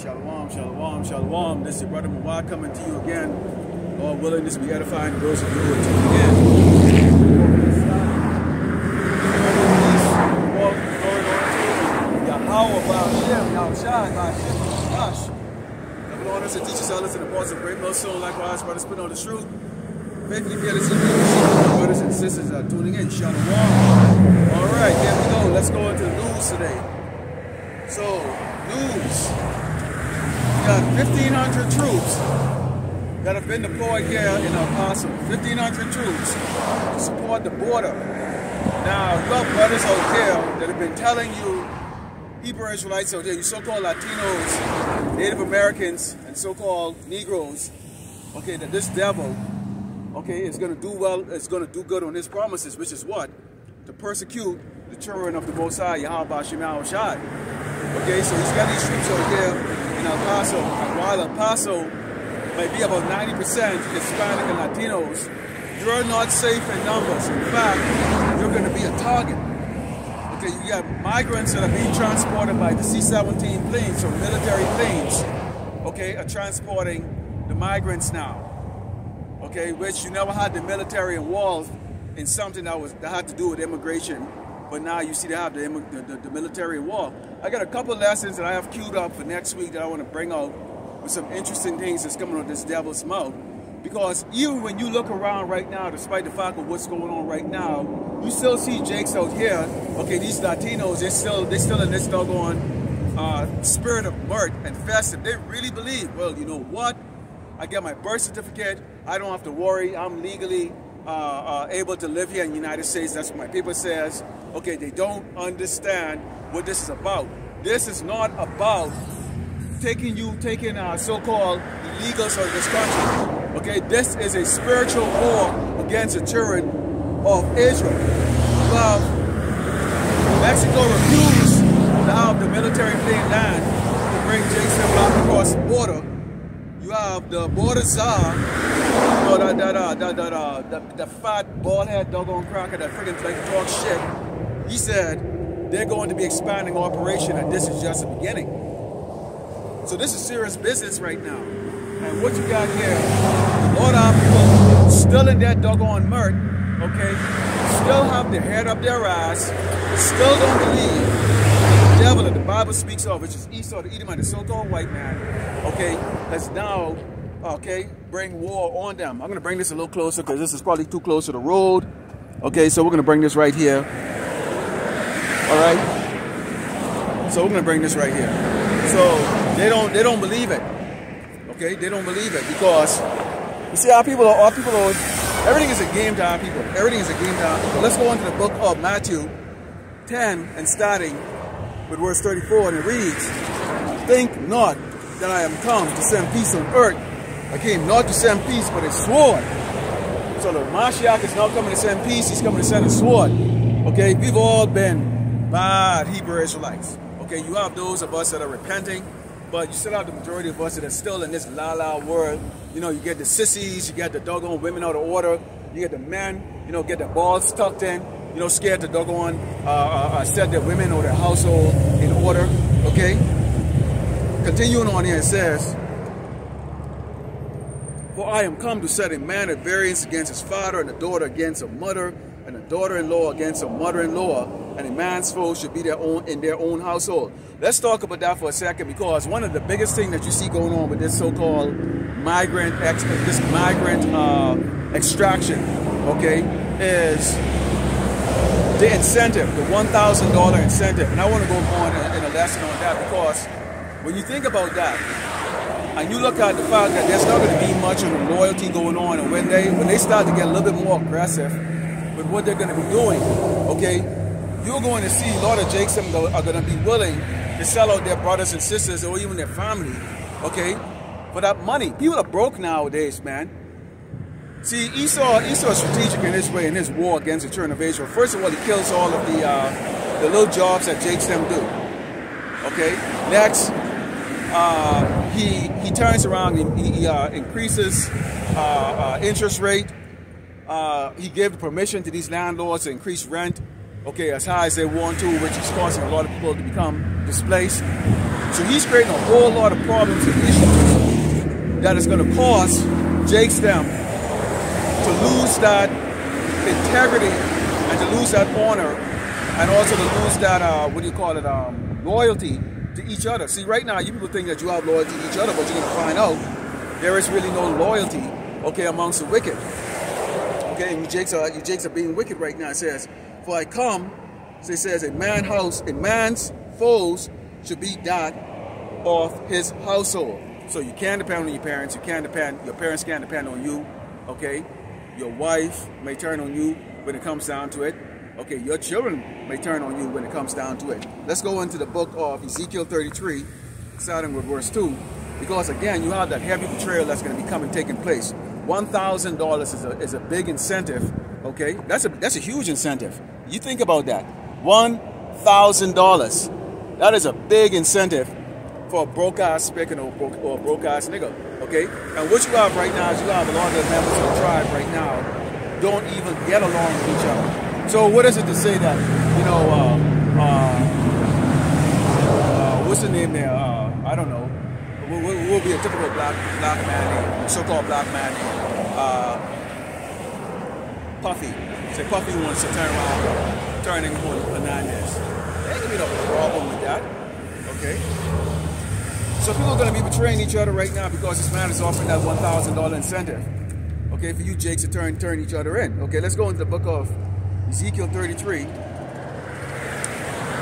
Shalom, shalom, shalom. This is your brother Mawad coming to you again. Lord willing, this will be edifying to those of you who are tuning in. The Lord us to teach us all this in the parts of great millstone. Likewise, brothers, put on the truth. Faithfully be able to see brothers and sisters are tuning in. Shalom. All right, here we go. Let's go into the news today. So, news. We got 1,500 troops that have been deployed here in El Paso. 1,500 troops to support the border. Now, you have brothers out there that have been telling you, Hebrew Israelites out there, you so-called Latinos, Native Americans, and so-called Negroes, okay, that this devil, okay, is going to do well, is going to do good on his promises, which is what? To persecute the children of the Most High, Yahweh Shema Shai. Okay, so he's got these troops over here in El Paso, and while El Paso might be about 90% Hispanic and Latinos, you're not safe in numbers. In fact, you're going to be a target. Okay, you got migrants that are being transported by the C-17 planes, or military planes, okay, are transporting the migrants now. Okay, which you never had the military involved in something that had to do with immigration, but now you see they have the military involved. I got a couple of lessons that I have queued up for next week that I want to bring out with some interesting things that's coming out of this devil's mouth. Because even when you look around right now, despite the fact of what's going on right now, you still see Jakes out here. Okay, these Latinos, they're still in this doggone spirit of mirth and festive. They really believe, well, you know what? I get my birth certificate. I don't have to worry. I'm legally able to live here in the United States. That's what my paper says. Okay, they don't understand what this is about. This is not about taking so-called illegals of this country. Okay, this is a spiritual war against the children of Israel. Well, Mexico refused to have the military plane land to bring Jason back across the border. You have the border czar, you know, the fat, bald-head, doggone cracker that freaking like to talk shit. He said they're going to be expanding operation and this is just the beginning. So this is serious business right now. And what you got here, a lot of people still in that doggone mirth, okay, still have their head up their ass, still don't believe the devil that the Bible speaks of, which is Esau, the Edomite, the so-called white man, okay, has now, okay, bring war on them. I'm going to bring this a little closer because this is probably too close to the road. Okay, so we're going to bring this right here. All right. So we're going to bring this right here. So they don't believe it. Okay, they don't believe it because you see our people are everything is a game to our people. Everything is a game to our people. Let's go into the book of Matthew 10 and starting with verse 34, and it reads, "Think not that I am come to send peace on earth. I came not to send peace, but a sword." So the Mashiach is not coming to send peace, he's coming to send a sword. Okay, we've all been bad Hebrew Israelites. Okay, you have those of us that are repenting, but you still have the majority of us that are still in this la-la world. You know, you get the sissies, you get the doggone women out of order, you get the men, you know, get their balls tucked in, you know, scared to doggone set their women or their household in order, okay? Continuing on here, it says, "For I am come to set a man at variance against his father, and a daughter against her mother, and a daughter-in-law against her mother-in-law, and a man's foe should be in their own household." Let's talk about that for a second, because one of the biggest things that you see going on with this so-called migrant extraction, okay, is the incentive, the $1,000 incentive. And I want to go on in a lesson on that, because when you think about that, and you look at the fact that there's not going to be much of a loyalty going on, and when they start to get a little bit more aggressive with what they're going to be doing, okay, you're going to see a lot of Jakes are going to be willing to sell out their brothers and sisters or even their family, okay, for that money. People are broke nowadays, man. See, Esau is strategic in this way, in his war against the children of Israel. First of all, he kills all of the little jobs that Jakes them do, okay. Next, he turns around and he increases interest rate. He gave permission to these landlords to increase rent, okay, as high as they want to, which is causing a lot of people to become displaced. So he's creating a whole lot of problems and issues that is going to cause Jake's them to lose that integrity and to lose that honor and also to lose that, loyalty to each other. See, right now, you people think that you have loyalty to each other, but you're going to find out there is really no loyalty, okay, amongst the wicked. Okay, and you Jakes are being wicked right now. It says, for I come, so it says, a man's foes should be that of his household. So you can't depend on your parents, your parents can't depend on you, okay? Your wife may turn on you when it comes down to it. Okay, your children may turn on you when it comes down to it. Let's go into the book of Ezekiel 33, starting with verse 2. Because again, you have that heavy betrayal that's going to be taking place. $1,000 is a big incentive, okay? That's a huge incentive. You think about that. $1,000. That is a big incentive for a broke-ass spick or a broke-ass nigga, okay? And what you have right now is you have a lot of the members of the tribe right now don't even get along with each other. So what is it to say that, you know, what's the name there? I don't know. What will be a typical black man name, so-called black man name? Puffy. Say Puffy wants to turn around, turning on bananas. There ain't gonna be no problem with that, okay? So people are gonna be betraying each other right now because this man is offering that $1,000 incentive, okay, for you Jakes to turn each other in. Okay, let's go into the book of Ezekiel 33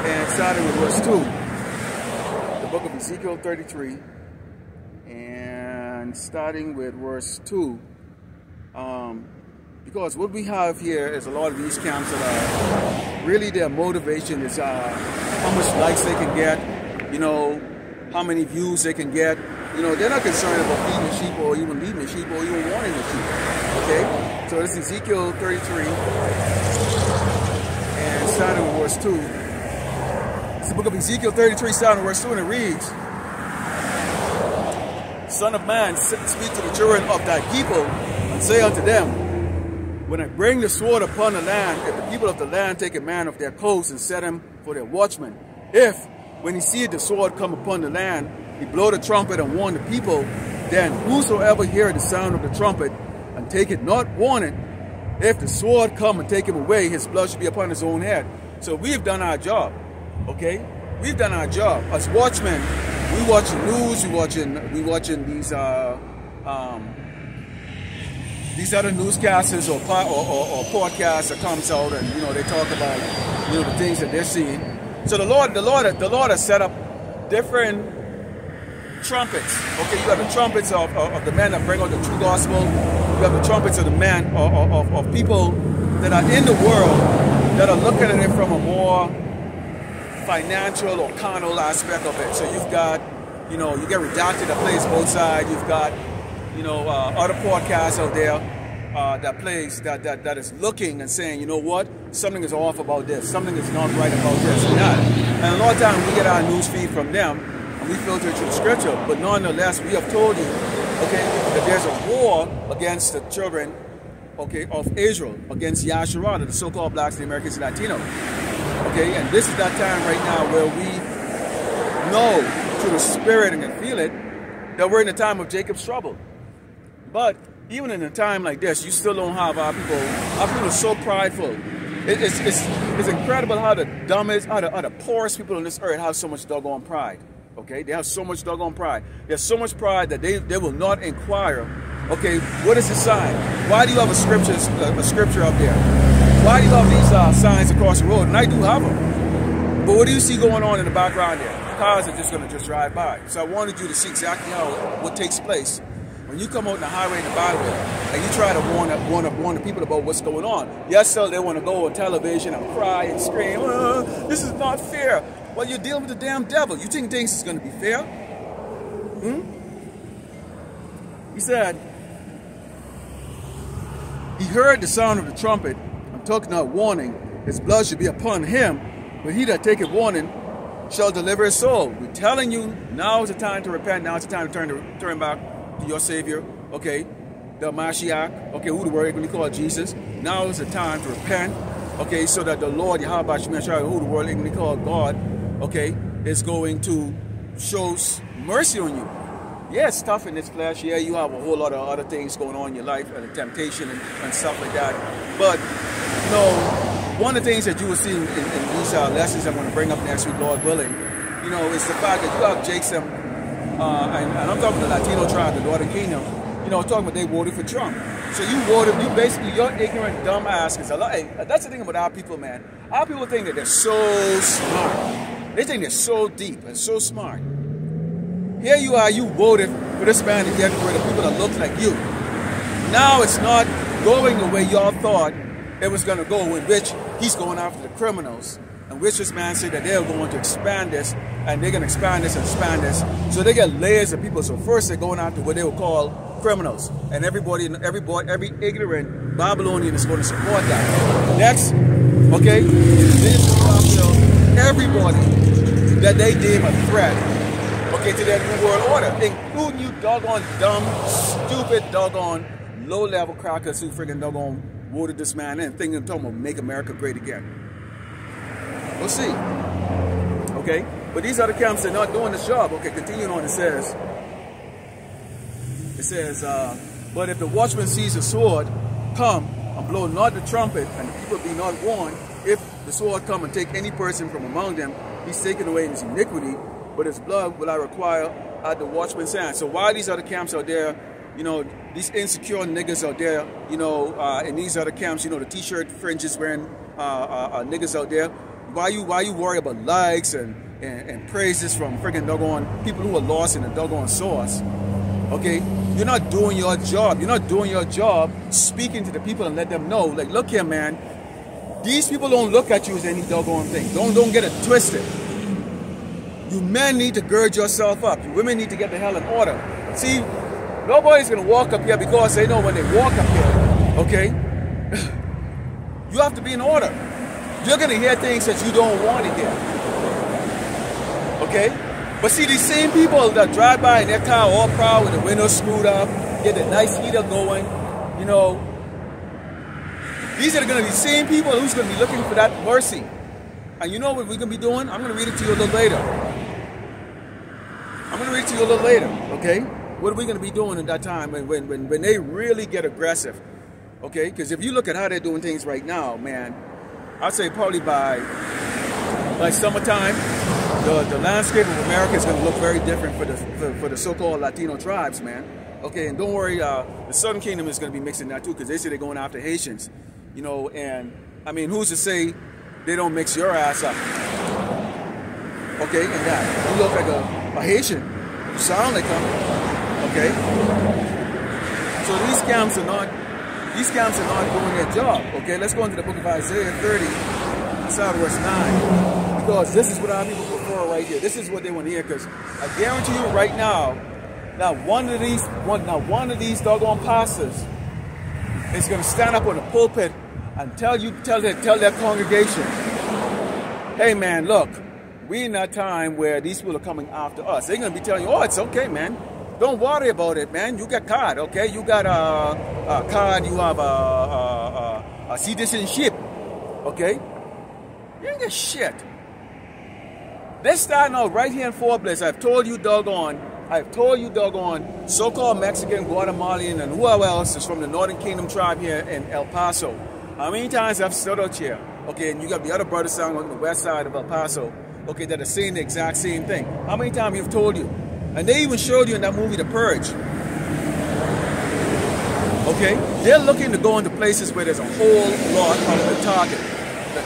and starting with verse 2. The book of Ezekiel 33 and starting with verse 2. Because what we have here is a lot of these camps that are really their motivation is how much likes they can get, you know, how many views they can get. You know, they're not concerned about feeding the sheep or even leading the sheep or even wanting the sheep. Okay? So this is Ezekiel 33 and starting with verse 2. It's the book of Ezekiel 33 starting with verse 2 and it reads, Son of man, speak to the children of thy people and say unto them, when I bring the sword upon the land, if the people of the land take a man of their coast and set him for their watchman, if, when he seeth the sword come upon the land, he blow the trumpet and warn the people, then whosoever heareth the sound of the trumpet and take it not warning, if the sword come and take him away, his blood should be upon his own head. So we've done our job, okay? We've done our job. As watchmen, we watching news, we watching these other newscasters or podcasts that comes out and, you know, they talk about, you know, the things that they're seeing. So the Lord has set up different trumpets. Okay, you have the trumpets of the men that bring out the true gospel. You have the trumpets of the men of people that are in the world that are looking at it from a more financial or carnal aspect of it. So you've got, you know, you get Redacted that plays both sides. You've got, you know, other podcasts out there that is looking and saying, you know what, something is off about this, something is not right about this and that. And a lot of times we get our news feed from them and we filter it through the scripture, but nonetheless we have told you, okay, that there's a war against the children, okay, of Israel, against Yasharada, the so-called blacks, the Americans, and Latino. Okay, and this is that time right now where we know through the spirit and can feel it that we're in a time of Jacob's trouble. But even in a time like this, you still don't have our people. Our people are so prideful. It's incredible how the dumbest, how the poorest people on this earth have so much doggone pride. Okay, they have so much doggone pride. There's so much pride that they will not inquire. Okay, what is the sign? Why do you have a scripture up there? Why do you have these signs across the road? And I do have them. But what do you see going on in the background there? Cars are just going to just drive by. So I wanted you to see exactly what takes place when you come out in the highway and the byway and you try to warn the people about what's going on. Yes, sir, they want to go on television and cry and scream, this is not fair. Well, you're dealing with the damn devil. You think things is going to be fair? He said, he heard the sound of the trumpet and took not warning. His blood should be upon him, but he that taketh warning shall deliver his soul. We're telling you, now is the time to repent. Now is the time to turn back to your Savior, okay, the Mashiach, okay, who the word when he called Jesus. Now is the time to repent, okay, so that the Lord, Yahweh Shemeshah, who the world when he called God, okay, is going to shows mercy on you. Yeah, it's tough in this flesh. Yeah, you have a whole lot of other things going on in your life and temptation and stuff like that. But, you know, one of the things that you will see in these lessons I'm going to bring up next week, Lord willing, you know, is the fact that you have Jason, and I'm talking the Latino tribe, the Northern Kingdom, you know, talking about they voted for Trump. So you voted, you're ignorant, dumb ass. Hey, that's the thing about our people, man. Our people think that they're so smart. They think they're so deep and so smart. Here you are, you voted for this man to get rid of people that look like you. Now it's not going the way y'all thought it was going to go, in which he's going after the criminals. And which this man said that they're going to expand this, and they're going to expand this and expand this. So they get layers of people. So first they're going after what they will call criminals. And every ignorant Babylonian is going to support that. Next, okay, they're going to go after everybody that they deem a threat, okay, to their new world order, including you doggone dumb, stupid, doggone, low-level crackers who friggin' doggone voted this man in, thinking they're talking about make America great again. We'll see. Okay, but these other camps, they're not doing this job. Okay, continuing on, it says, but if the watchman sees a sword come and blow not the trumpet, and the people be not warned, if the sword come and take any person from among them, he's taken away in his iniquity, but his blood will I require at the watchman's hand. So while these other camps out there, you know, these insecure niggas out there, you know, in these other camps, you know, the t-shirt fringes wearing niggas out there, why you worry about likes and praises from friggin' doggone people who are lost in the doggone source? Okay, you're not doing your job. You're not doing your job speaking to the people and let them know, like, look here, man, these people don't look at you as any doggone thing. Don't get it twisted. You men need to gird yourself up. You women need to get the hell in order. See, nobody's going to walk up here because they know when they walk up here, okay, you have to be in order. You're going to hear things that you don't want to hear. Okay? But see, these same people that drive by in their car all proud with the windows screwed up, get the nice heater going, you know, these are going to be the same people who's going to be looking for that mercy. And you know what we're going to be doing? I'm going to read it to you a little later. I'm going to read it to you a little later, okay? What are we going to be doing at that time when they really get aggressive, okay? Because if you look at how they're doing things right now, man, I'd say probably by summertime, the landscape of America is going to look very different for the so-called Latino tribes, man. Okay, and don't worry, the Southern Kingdom is going to be mixing that too, because they say they're going after Haitians, you know. And I mean, who's to say they don't mix your ass up? Okay, and that you look like a Haitian, you sound like them. Okay, so these camps are not doing their job. Okay, let's go into the book of Isaiah 30, start verse 9, because this is what our people prefer right here. This is what they want to hear, because I guarantee you right now, not one of these doggone pastors is going to stand up on the pulpit and tell their congregation, hey man, look, we're in that time where these people are coming after us. They're going to be telling you, oh, it's okay, man. Don't worry about it, man. You got card, okay? You got a card. You have a citizenship, okay? You ain't get shit. They're starting out right here in Fort Bliss. I've told you, doggone, so-called Mexican, Guatemalan, and whoever else is from the Northern Kingdom tribe here in El Paso. How many times I've stood out here, okay? And you got the other brothers down on the west side of El Paso, okay, that are saying the exact same thing. How many times you've told you? And they even showed you in that movie, The Purge. Okay? They're looking to go into places where there's a whole lot of the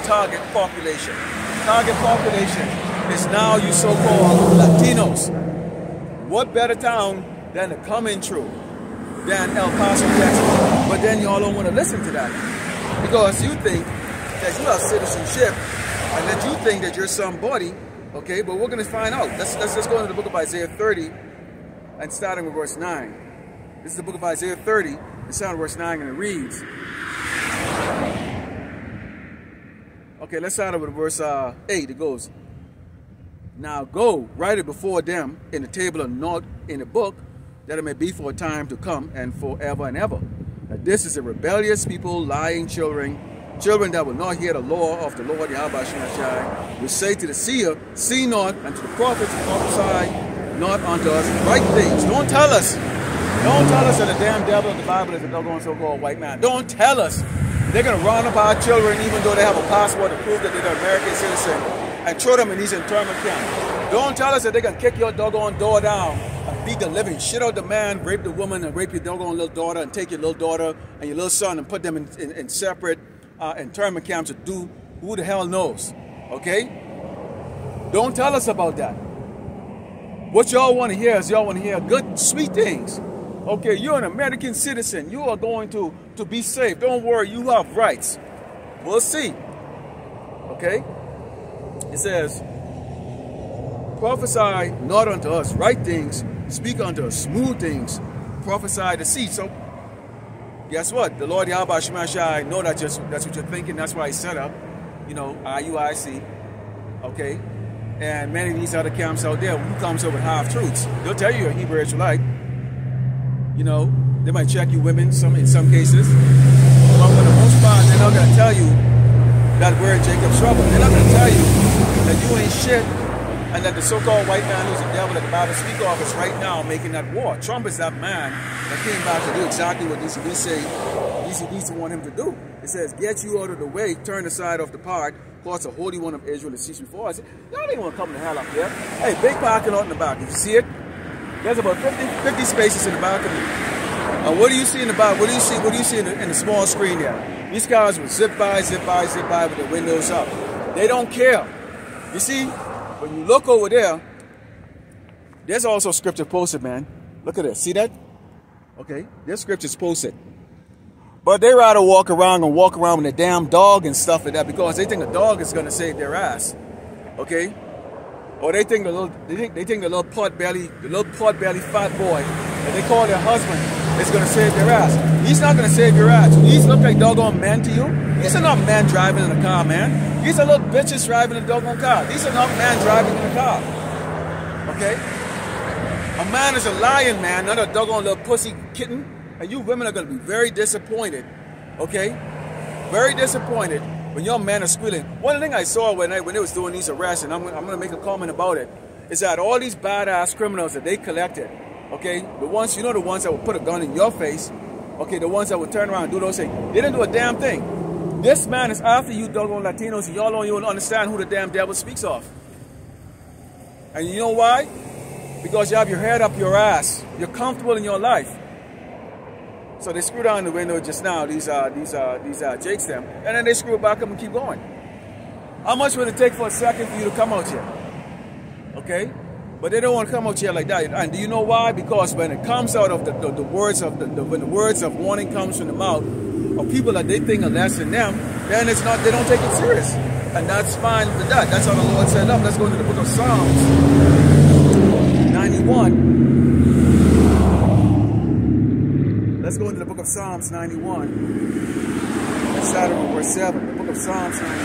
target population. Target population is now you so-called Latinos. What better town than to come in through than El Paso, Texas? But then y'all don't want to listen to that, because you think that you have citizenship and that you think that you're somebody. Okay, but we're going to find out. Let's go into the book of Isaiah 30 and starting with verse 9. This is the book of Isaiah 30 and starting with verse 9, and it reads. Okay, let's start with verse 8. It goes, now go, write it before them in the table of not in the book, that it may be for a time to come and forever and ever. Now this is a rebellious people, lying children, children that will not hear the law of the Lord Yahweh Shai, will say to the seer, see not, and to the prophets, prophesy not unto us right things. Don't tell us. Don't tell us that the damn devil of the Bible is a doggone so-called white man. Don't tell us. They're going to round up our children even though they have a passport to prove that they're an American citizen and throw them in these internment camps. Don't tell us that they're going to kick your doggone door down and beat the living shit out the man, rape the woman, and rape your doggone little daughter, and take your little daughter and your little son and put them in separate internment camps to do who the hell knows. Okay? Don't tell us about that. What y'all want to hear is y'all want to hear good, sweet things. Okay, you're an American citizen. You are going to be safe. Don't worry, you have rights. We'll see. Okay? It says, prophesy not unto us right things, speak unto us smooth things, prophesy the seed. So, guess what? The Lord Yahweh Shemashai know that that's what you're thinking. That's why he set up, you know, IUIC. Okay? And many of these other camps out there, who comes up with half-truths? They'll tell you you're a Hebrew Israelite. You know, they might check you women in some cases. But for the most part, they're not going to tell you that we're in Jacob's trouble. They're not going to tell you that you ain't shit and that the so-called white man who's the devil that the Bible speaks of is right now making that war. Trump is that man that came back to do exactly what DCB say DCB want him to do. It says, get you out of the way, turn aside of the part, cause the Holy One of Israel to cease before us. Y'all ain't want to come the hell up here. Hey, big parking lot in the back. If you see it, there's about 50 spaces in the balcony. And what do you see in the back? What do you see in the small screen there? These cars will zip by with their windows up. They don't care. You see, when you look over there, there's also scripture posted, man. Look at this. See that? Okay, there's scriptures posted. But they rather walk around with a damn dog and stuff like that because they think a dog is gonna save their ass. Okay? Or they think the little pot belly fat boy that they call their husband is gonna save their ass. He's not gonna save your ass. These look like doggone men to you. These are not men driving in a car, man. These are little bitches driving a doggone car. These are not men driving in a car. Okay? A man is a lion, man, not a doggone little pussy kitten. And you women are going to be very disappointed, okay? Very disappointed when your men are squealing. One thing I saw when they was doing these arrests, and I'm going to make a comment about it, is that all these badass criminals that they collected, okay? The ones, you know, the ones that would put a gun in your face, okay? The ones that would turn around and do those things. They didn't do a damn thing. This man is after you doggone Latinos, and y'all don't even understand who the damn devil speaks of. And you know why? Because you have your head up your ass. You're comfortable in your life. So they screw down the window just now, these Jakes them, and then they screw it back up and keep going. How much would it take for a second for you to come out here? Okay? But they don't want to come out here like that. And do you know why? Because when it comes out of the words of when the words of warning comes from the mouth of people that they think are less than them, then it's not, they don't take it serious. And that's fine with that. That's how the Lord set up. Let's go into the book of Psalms 91. Let's go into the book of Psalms 91. Let's start with verse 7. The book of Psalms 91.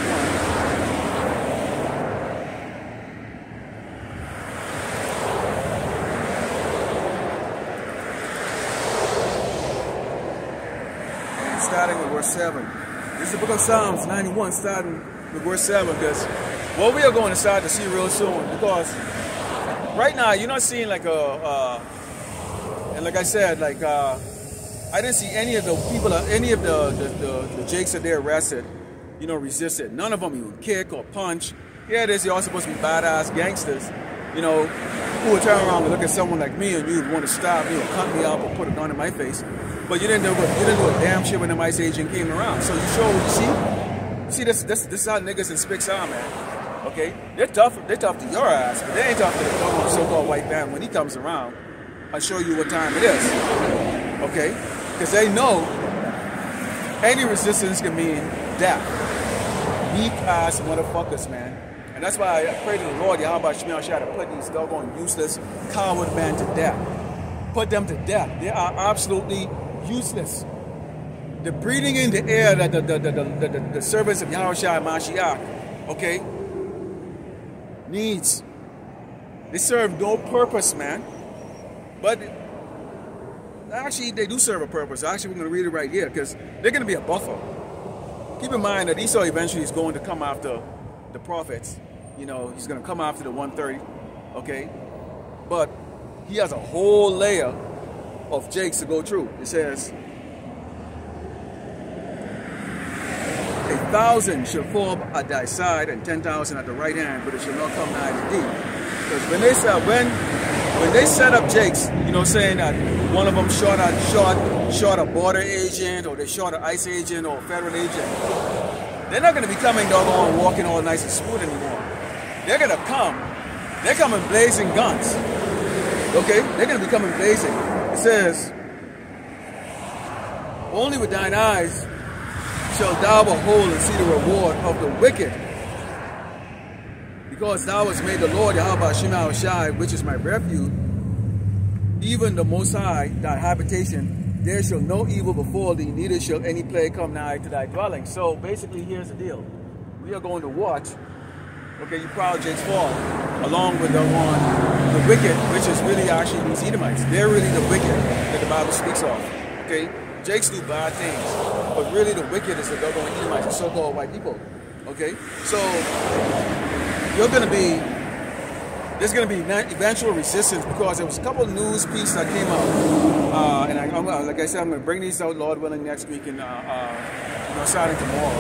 And starting with verse 7. This is the book of Psalms 91, starting with verse 7, because what we are going to start to see real soon, because right now you're not seeing like and like I said, like I didn't see any of the people, any of the Jakes that they arrested, you know, resisted. None of them even kick or punch. Yeah, it is. You're all supposed to be badass gangsters, you know, who would turn around and look at someone like me and you would want to stop me or cut me up or put a gun in my face. But you didn't do a damn shit when the ICE agent came around. So you show, you see, this is how niggas in Spicks are, man. Okay, they're tough to your ass, but they ain't tough to the so-called white man when he comes around. I'll show you what time it is. Okay. Because they know any resistance can mean death. Weak ass motherfuckers, man. And that's why I pray to the Lord, Yahweh Shemel Shah, to put these doggone useless coward men to death. Put them to death. They are absolutely useless. They're breathing in the air that the servants of Yahweh Shah Mashiach, okay, needs. They serve no purpose, man. But actually, they do serve a purpose. Actually, we're going to read it right here because they're going to be a buffer. keep in mind that Esau eventually is going to come after the prophets. You know, he's going to come after the 130, okay? But he has a whole layer of jakes to go through. It says, 1,000 shall fall at thy side, and 10,000 at the right hand, but it shall not come nigh to thee. Because when they set up jakes, you know, saying that one of them shot a border agent, or they shot an ICE agent or a federal agent, they're not going to be coming doggone walking all nice and smooth anymore. They're going to come. They're coming blazing guns. Okay? They're going to be coming blazing. It says, only with thine eyes shall thou behold and see the reward of the wicked. Because thou hast made the Lord Yahweh Shema Shai, which is my refuge, even the Most High, thy habitation, there shall no evil befall thee, neither shall any plague come nigh to thy dwelling. So basically, here's the deal. We are going to watch, okay, you proud jakes fall, along with the wicked, which is really actually these Edomites. They're really the wicked that the Bible speaks of, okay? Jakes do bad things, but really the wicked is the doggone Edomites, the so-called white people, okay? So there's going to be eventual resistance, because there was a couple of news pieces that came out, and like I said, I'm going to bring these out, Lord willing, next week, and starting tomorrow,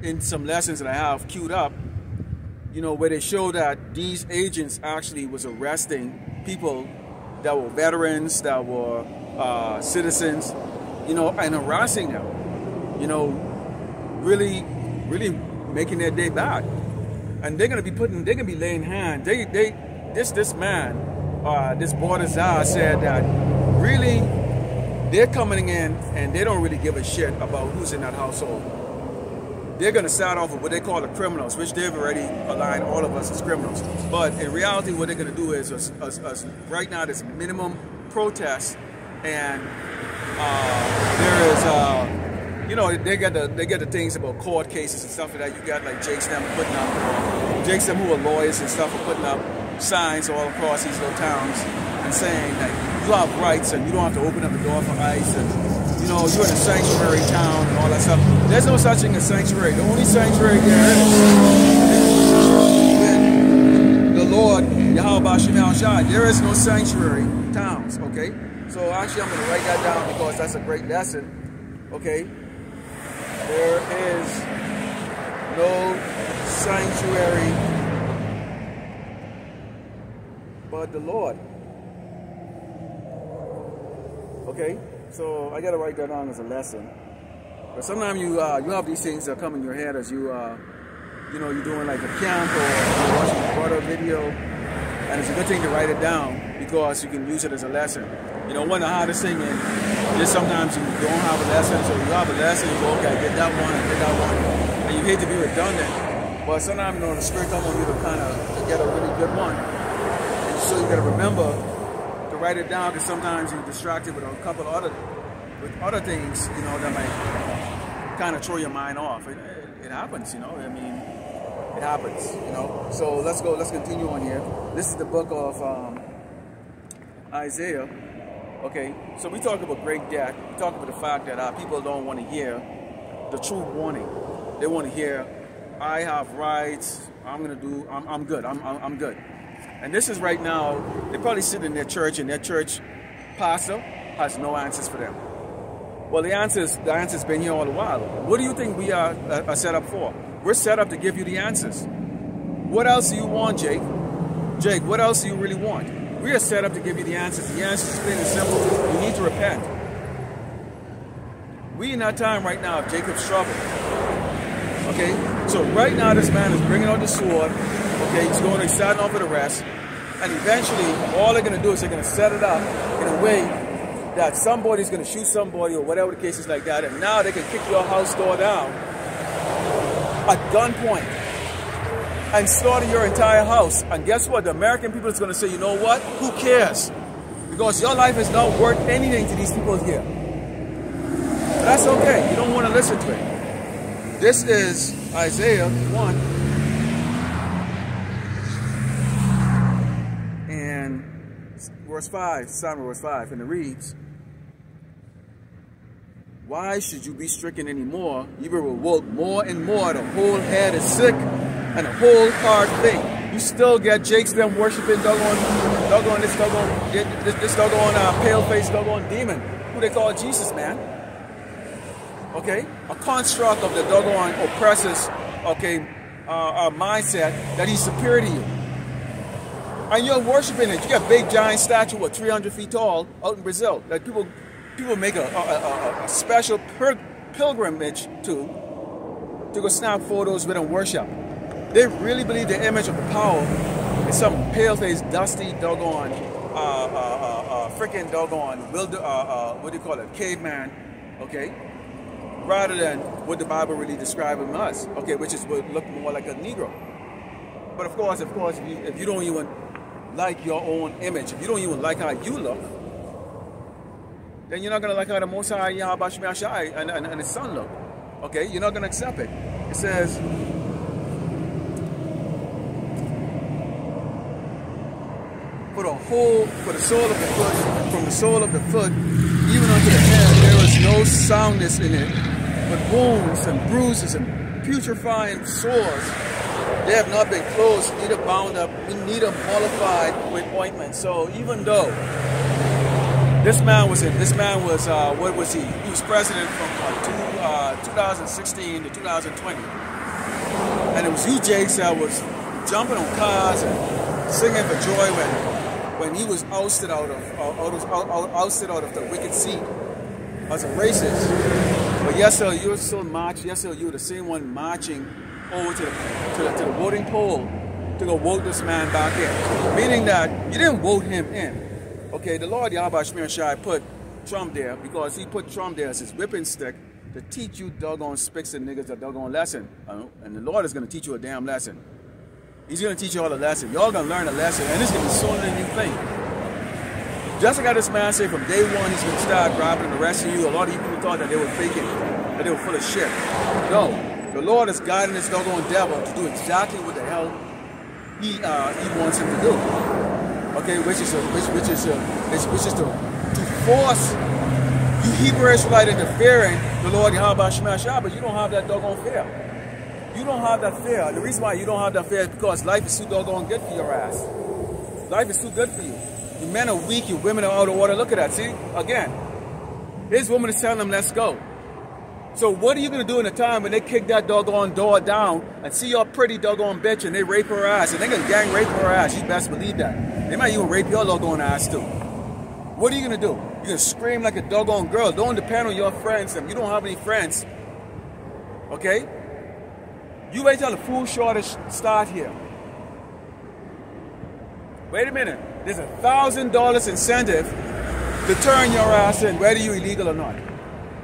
in some lessons that I have queued up, you know, where they show that these agents actually was arresting people that were veterans, that were citizens, you know, and harassing them, you know, really making their day bad. And they're gonna be laying hand. This man, this border czar said that really they're coming in and they don't really give a shit about who's in that household. They're gonna start off with what they call the criminals, which they've already aligned all of us as criminals. But in reality, what they're gonna do is, right now, there's minimum protest, and there is, you know, they get the things about court cases and stuff like that. You got like Jakes them putting up, Jakes them who are lawyers and stuff are putting up signs all across these little towns and saying that you have rights and you don't have to open up the door for ICE, and you know, you're in a sanctuary town and all that stuff. There's no such thing as sanctuary. The only sanctuary there is with the Lord Yahweh Shema Shai. There is no sanctuary towns, okay? So actually I'm going to write that down, because that's a great lesson, okay? There is no sanctuary but the Lord. Okay? So I gotta write that down as a lesson. But sometimes you have these things that come in your head as you know, you're doing like a camp or you're watching a broader video, and it's a good thing to write it down, because you can use it as a lesson. You know, one of the hardest things is sometimes you don't have a lesson, so you have a lesson, you go, okay, get that one, and you hate to be redundant, but sometimes, you know, the Spirit comes on you to kind of get a really good one, and so you got to remember to write it down, because sometimes you're distracted with a couple of other things, you know, that might kind of throw your mind off. It happens, you know. I mean, it happens, you know. So let's continue on here. This is the book of Isaiah. Okay, so we talk about great death. We talk about the fact that people don't want to hear the true warning. They want to hear, I have rights, I'm good, I'm good. And this is right now, they probably sit in their church, and their church pastor has no answers for them. Well, the answer's been here all the while. What do you think we are set up for? We're set up to give you the answers. What else do you want, Jake? Jake, what else do you really want? We are set up to give you the answers. The answer is plain and simple. You need to repent. We in that time right now of Jacob's trouble. Okay? So right now this man is bringing out the sword. Okay? He's starting off with a rest. And eventually, all they're going to do is they're going to set it up in a way that somebody's going to shoot somebody, or whatever the case is like that. And now they can kick your house door down at gunpoint and slaughter your entire house. And guess what? The American people is going to say, you know what? Who cares? Because your life is not worth anything to these people here. But that's okay. You don't want to listen to it. This is Isaiah 1. And verse 5. Verse 5. And it reads, why should you be stricken anymore? You will revolt more and more. The whole head is sick and the whole heart faint. You still get Jakes them worshiping doggone pale-faced doggone demon who they call Jesus, man. Okay, a construct of the doggone oppressors, okay, mindset that he's superior to you. And you're worshiping it. You got a big giant statue, what, 300 feet tall out in Brazil that people make a special pilgrimage to go snap photos with and worship. They really believe the image of the power is some pale-faced, dusty, doggone, freaking doggone, what do you call it, caveman, okay? Rather than what the Bible really describes him as, okay, which is would look more like a Negro. But of course, if you don't even like your own image, if you don't even like how you look, then you're not going to like how the Most High Yahweh Shema Shai and his son look. Okay, you're not going to accept it. It says, for the sole of the foot, from the sole of the foot, even unto the head, there is no soundness in it, but wounds and bruises and putrefying sores. They have not been closed, neither bound up, neither mollified with ointment. So even though this man was what was he? He was president from 2016 to 2020, and it was you, Jakes, that was jumping on cars and singing for joy when he was ousted out of the wicked seat as a racist. But yes, sir, you were still marching. Yes, sir, you were the same one marching over to the voting poll to go vote this man back in. Meaning that you didn't vote him in. Okay, the Lord Yahweh Shema Shai put Trump there because he put Trump there as his whipping stick to teach you doggone spicks and niggas a doggone lesson. And the Lord is going to teach you a damn lesson. He's going to teach you all a lesson. Y'all going to learn a lesson, and it's going to be sooner than you think. Just like how this man said from day one, he's going to start robbing and arresting you. A lot of you people thought that they were faking, that they were full of shit. No, the Lord is guiding this doggone devil to do exactly what the hell he wants him to do. Okay, which is to force you Hebrew Israelite interfering the Lord Yahweh Shema Shai, but you don't have that doggone fear. You don't have that fear. The reason why you don't have that fear is because life is too doggone good for your ass. Life is too good for you. Your men are weak, your women are out of order. Look at that, see? Again, his woman is telling them, let's go. So what are you going to do in a time when they kick that doggone door down and see your pretty doggone bitch and they rape her ass and they're going to gang rape her ass? You best believe that. They might even rape your doggone ass too. What are you going to do? You're going to scream like a doggone girl. Don't depend on your friends. If you don't have any friends, okay? You wait till the food shortage start here. Wait a minute. There's $1,000 incentive to turn your ass in, whether you're illegal or not.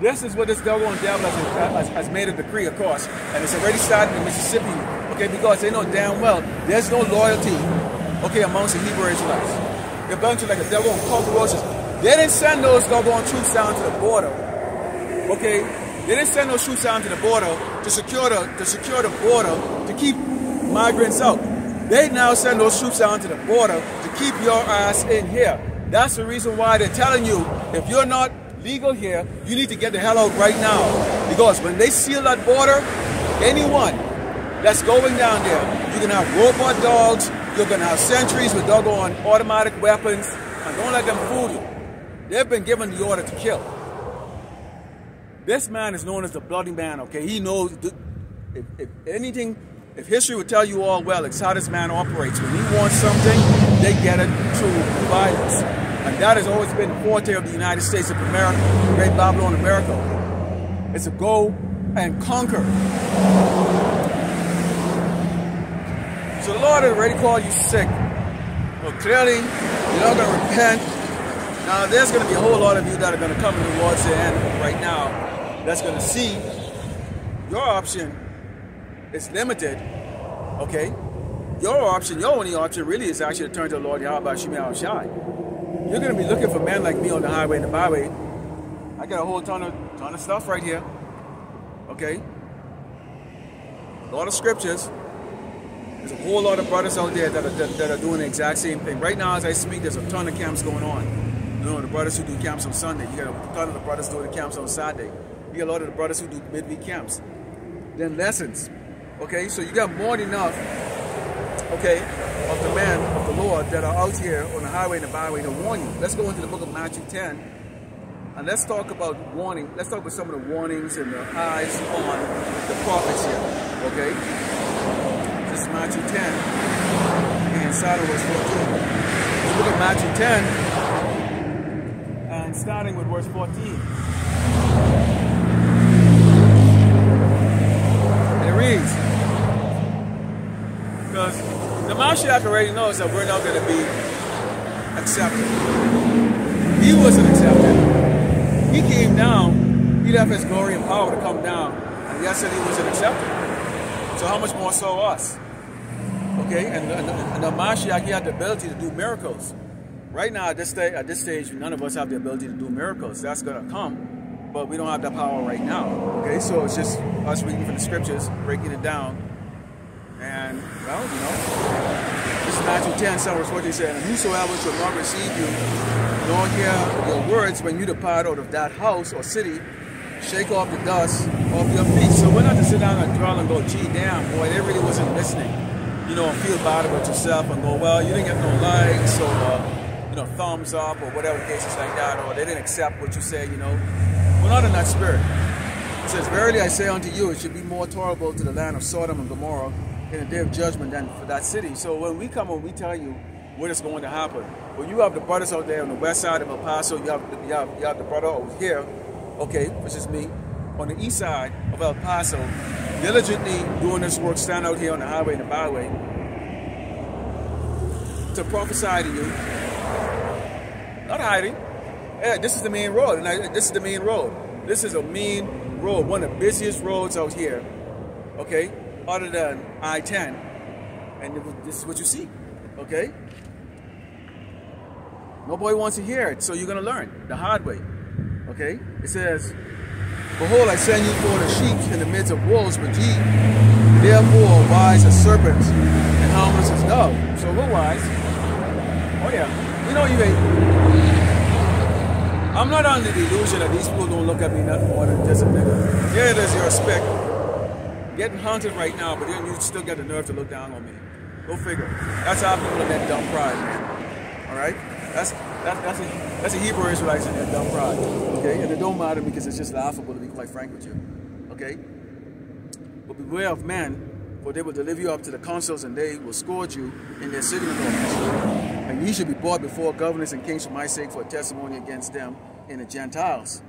This is what this doggone devil has made a decree, of course. And it's already started in Mississippi, okay, because they know damn well there's no loyalty, okay, amongst the Hebrew Israelites. They're bunch of like a doggone cockroaches. They didn't send those doggone troops down to the border, okay? They didn't send those troops down to the border to secure the border to keep migrants out. They now send those troops down to the border to keep your ass in here. That's the reason why they're telling you, if you're not legal here, you need to get the hell out right now. Because when they seal that border, anyone that's going down there, you're gonna have robot dogs, you're gonna have sentries with doggone automatic weapons, and don't let them fool you. They've been given the order to kill. This man is known as the bloody man, okay? He knows, if history would tell you all well, it's how this man operates. When he wants something, they get it through violence. And that has always been the forte of the United States of America, the great Babylon America. It's to go and conquer. So the Lord has already called you sick. Well, clearly, you're not going to repent. Now, there's going to be a whole lot of you that are going to come towards the end right now that's going to see your option is limited, okay? Your only option really is actually to turn to the Lord Yahweh Shema Shai. You're going to be looking for men like me on the highway and the byway. I got a whole ton of stuff right here, okay? A lot of scriptures. There's a whole lot of brothers out there that are doing the exact same thing. Right now, as I speak, there's a ton of camps going on. You know, the brothers who do camps on Sunday. You got a ton of the brothers doing the camps on Saturday. You get a lot of the brothers who do midweek camps. Then lessons. Okay, so you got more than enough, okay, of the men of the Lord that are out here on the highway and the byway to warn you. Let's go into the book of Matthew 10, and let's talk about warning. Let's talk about some of the warnings and the eyes on the prophets here, okay? This is Matthew 10, and starting verse 14. The book of Matthew 10, and starting with verse 14. And it reads, because the Mashiach already knows that we're not going to be accepted. He wasn't accepted. He came down, he left his glory and power to come down, and yet said he wasn't accepted. So how much more so us? Okay, and the Mashiach, he had the ability to do miracles. Right now, at this stage, none of us have the ability to do miracles. That's going to come, but we don't have that power right now. Okay, so it's just us reading from the scriptures, breaking it down. And, well, you know, this is Matthew 10, verse 14 said, and whosoever shall not receive you, nor hear your words when you depart out of that house or city, shake off the dust off your feet. So we're not to sit down and dwell and go, gee, damn, boy, they really wasn't listening. You know, and feel bad about yourself and go, well, you didn't get no likes or, you know, thumbs up or whatever cases like that, or they didn't accept what you said, you know. We're not in that spirit. It says, verily I say unto you, it should be more tolerable to the land of Sodom and Gomorrah in the day of judgment than for that city. So when we come and we tell you what is going to happen, when you have the brothers out there on the west side of El Paso, you have the brother over here, okay, which is me, on the east side of El Paso, diligently doing this work, stand out here on the highway and the byway to prophesy to you, not hiding. Yeah, this is the main road, and this is the main road. This is a main road, one of the busiest roads out here, okay, other than I-10, and this is what you see, okay? Nobody wants to hear it, so you're going to learn the hard way, okay? It says, behold, I send you for the sheep in the midst of wolves, but ye, therefore, wise as serpents and harmless as doves. So we're wise. Oh yeah, you know you ain't. I'm not under the illusion that these people don't look at me nothing more than just a nigga. Yeah, there's your respect. Getting hunted right now, but then you still get the nerve to look down on me. Go figure. That's how people in that dumb pride, man. All right? That's a Hebrew Israelites in that dumb pride. Okay? And it don't matter because it's just laughable to be quite frank with you. Okay? But beware of men, for they will deliver you up to the councils, and they will scourge you in their synagogues. And ye should be brought before governors and kings for my sake, for a testimony against them in the Gentiles.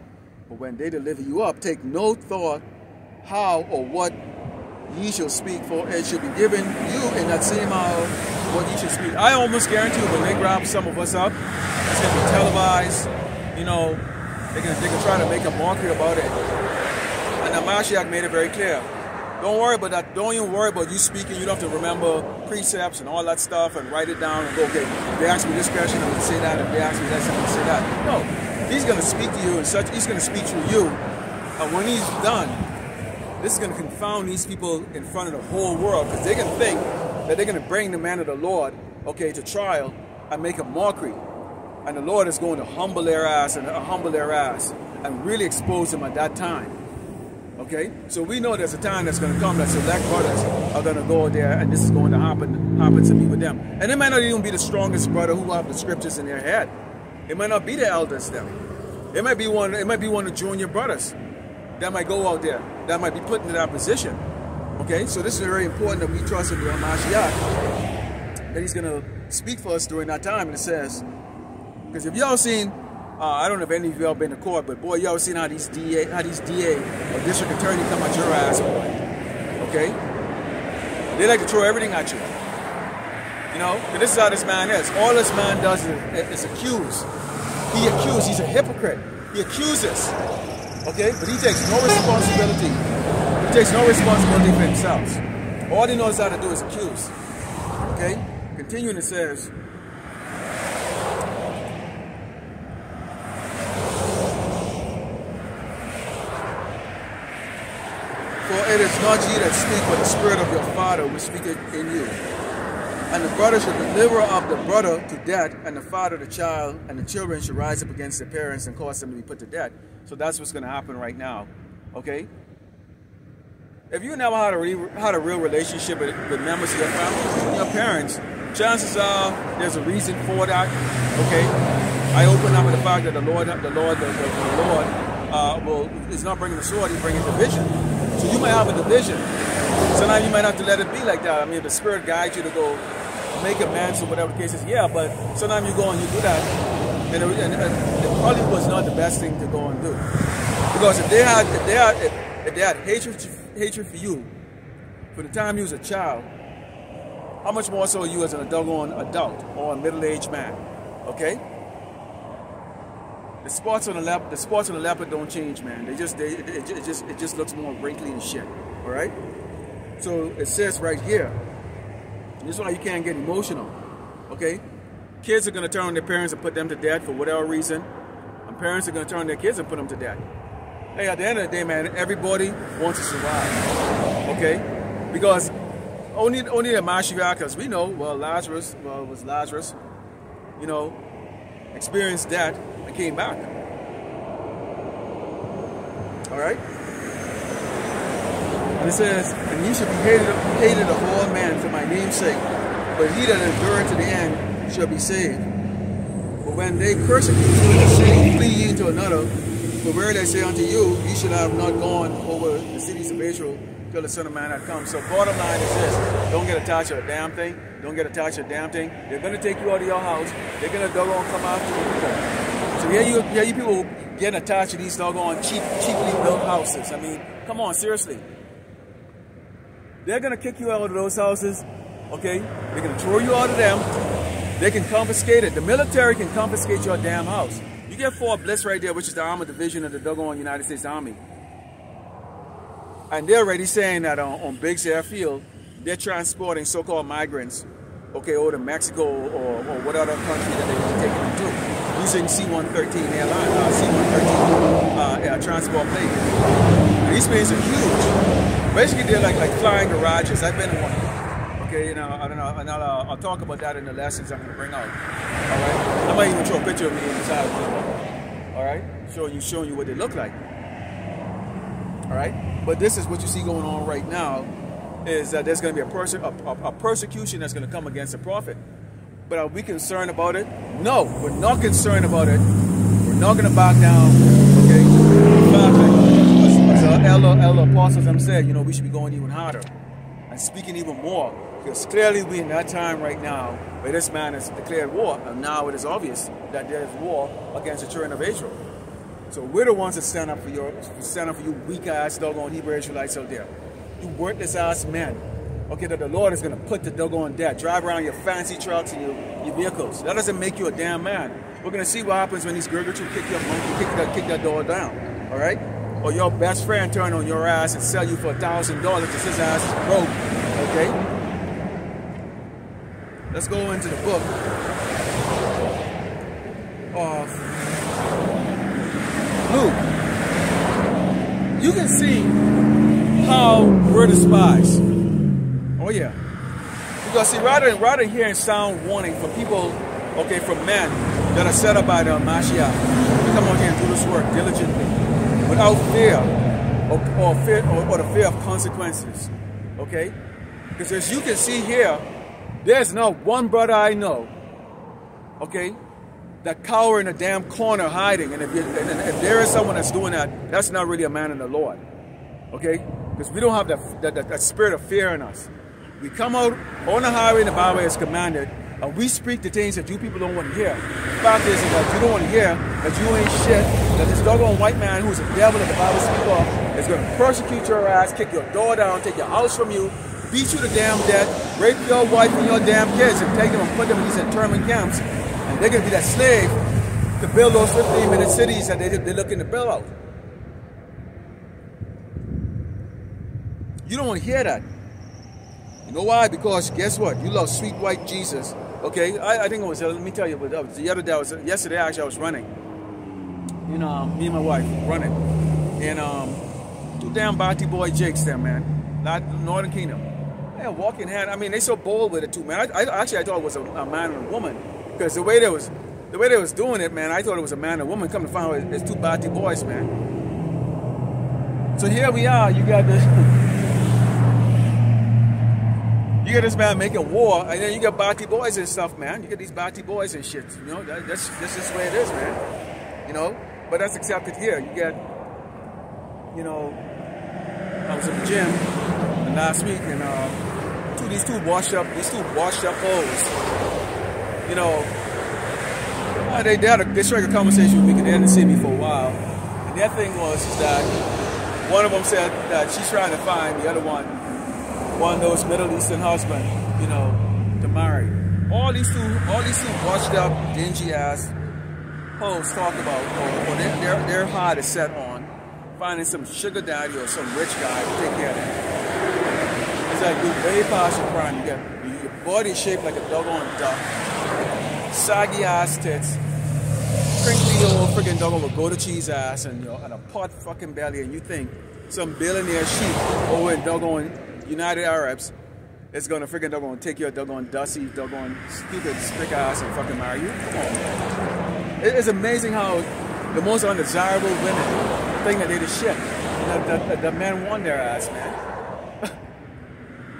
But when they deliver you up, take no thought how or what ye shall speak, for it shall be given you in that same hour what ye shall speak. I almost guarantee you when they grab some of us up, it's going to be televised. You know, they can try to make a mockery about it. And the Mashiach made it very clear. Don't worry about that. Don't even worry about you speaking. You don't have to remember precepts and all that stuff and write it down and go, okay, if they ask me this question, I'm going to say that. If they ask me that, I'm going to say that. No, he's going to speak to you and such. He's going to speak through you. And when he's done, this is going to confound these people in front of the whole world, because they're going to think that they're going to bring the man of the Lord, okay, to trial and make a mockery. And the Lord is going to humble their ass and really expose them at that time. Okay, so we know there's a time that's going to come that select brothers are going to go there, and this is going to happen to me with them. And it might not even be the strongest brother who have the scriptures in their head. It might not be the elders then. It might be one of the junior brothers that might go out there, that might be put into that position. Okay, so this is very important that we trust in the Mashiach, that he's going to speak for us during that time. And it says, because if y'all seen, I don't know if any of y'all been to court, but boy, y'all seen how these DA or district attorney come at your ass, boy. Okay? They like to throw everything at you. You know? And this is how this man is. All this man does is accuse. He accuses. He's a hypocrite. He accuses. Okay? But he takes no responsibility. He takes no responsibility for himself. All he knows how to do is accuse. Okay? Continuing, it says, for it is not ye that speak, but the Spirit of your Father which speaketh in you. And the brother shall deliver up the brother to death, and the father the child, and the children shall rise up against their parents and cause them to be put to death. So that's what's going to happen right now. Okay? If you never had a real relationship with members of your family, your parents, chances are there's a reason for that. Okay? I open up with the fact that the Lord is not bringing the sword, he's bringing division. So you might have a division. Sometimes you might have to let it be like that. I mean, if the Spirit guides you to go make amends or whatever the case is, yeah, but sometimes you go and you do that, and it probably was not the best thing to go and do. Because if they had hatred for you from the time you was a child, how much more so are you as an adult or a middle-aged man? Okay? The spots on the leopard don't change, man. It just looks more wrinkly and shit. All right. So it says right here. This is why you can't get emotional. Okay. Kids are gonna turn on their parents and put them to death for whatever reason, and parents are gonna turn on their kids and put them to death. Hey, at the end of the day, man, everybody wants to survive. Okay. Because only the Mashiach, we know. Well, Lazarus, you know, experienced that. Came back. All right. And it says, and ye shall be hated of all men for my name's sake, but he that endureth to the end shall be saved. But when they persecute you in the city, flee ye into another. For where they say unto you, ye shall have not gone over the cities of Israel till the Son of Man hath come. So bottom line is this: don't get attached to a damn thing. Don't get attached to a damn thing. They're gonna take you out of your house. They're gonna come after you. So yeah, you people getting attached to these doggone cheaply built houses. I mean, come on, seriously. They're gonna kick you out of those houses, okay? They're gonna throw you out of them. They can confiscate it. The military can confiscate your damn house. You get Fort Bliss right there, which is the armored division of the doggone United States Army. And they're already saying that on Biggs Airfield, they're transporting so-called migrants, okay, over to Mexico or what other country that they want to take them to, using C-113 airline, C-113 transport plane. And these planes are huge. Basically, they're like flying garages. I've been in one. Okay, you know, I don't know, and I'll talk about that in the lessons I'm going to bring out. All right, I might even show a picture of me inside. All right, showing you what they look like. All right, but this is what you see going on right now. Is that there's going to be a persecution that's going to come against the prophet. But are we concerned about it? No, we're not concerned about it. We're not going to back down. Okay? In fact, as elder apostles have said, you know, we should be going even harder and speaking even more. Because clearly we're in that time right now where this man has declared war. And now it is obvious that there is war against the children of Israel. So we're the ones that stand up for you weak ass doggone Hebrew Israelites out there. You worthless ass men, okay, that the Lord is going to put the doggone death. Drive around your fancy trucks and your vehicles. That doesn't make you a damn man. We're going to see what happens when these gurgles kick your monkey, kick that door down, all right? Or your best friend turn on your ass and sell you for $1,000 because his ass is broke, okay? Let's go into the book of Luke. You can see how we're despised. Oh yeah. Because see, rather than hearing sound warning from people, okay, from men that are set up by the Mashiach, to come out here and do this work diligently, without fear or the fear of consequences. Okay? Because as you can see here, there's not one brother I know, okay, that cower in a damn corner hiding. And if there is someone that's doing that, that's not really a man in the Lord. Okay? Because we don't have that spirit of fear in us. We come out on the highway and the byway as commanded, and we speak the things that you people don't want to hear. The fact is that you don't want to hear that you ain't shit, that this doggone white man who's a devil that the Bible speaks of is going to persecute your ass, kick your door down, take your house from you, beat you to damn death, rape your wife and your damn kids, and take them and put them in these internment camps. And they're going to be that slave to build those 15-minute cities that they're looking to build out. You don't want to hear that. You know why? Because guess what? You love sweet white Jesus. Okay, I think it was, let me tell you, the other day, yesterday actually I was running. You know, me and my wife running. And two damn Bati boy jakes there, man. Northern Kingdom. They walking hand. I mean, they so bold with it too, man. I thought it was a man and a woman. Because the way they was doing it, man, I thought it was a man and a woman. Come to find out it's two Bati boys, man. So here we are. You got this. You get this man making war, and then you get Bati boys and stuff, man. You get these Bati boys and shit. You know, that's just the way it is, man. You know, but that's accepted here. You get, you know, I was at the gym last week, and these two washed up hoes. You know, they struck a conversation with me, and they hadn't seen me for a while. And their thing was that one of them said that she's trying to find the other one of those Middle Eastern husbands, you know, to marry. All these two washed up, dingy ass hoes talk about, or their heart is set on finding some sugar daddy or some rich guy to take care of them. It's like you're way past your prime. You get your body shaped like a doggone duck, saggy ass tits, crinkly old freaking doggone with goat cheese ass, and a pot fucking belly, and you think some billionaire sheep over in doggone United Arabs is gonna freaking doggone take your doggone dusty, doggone stupid spick ass and fucking marry you? Come on. It's amazing how the most undesirable women think that they the shit. The men want their ass, man.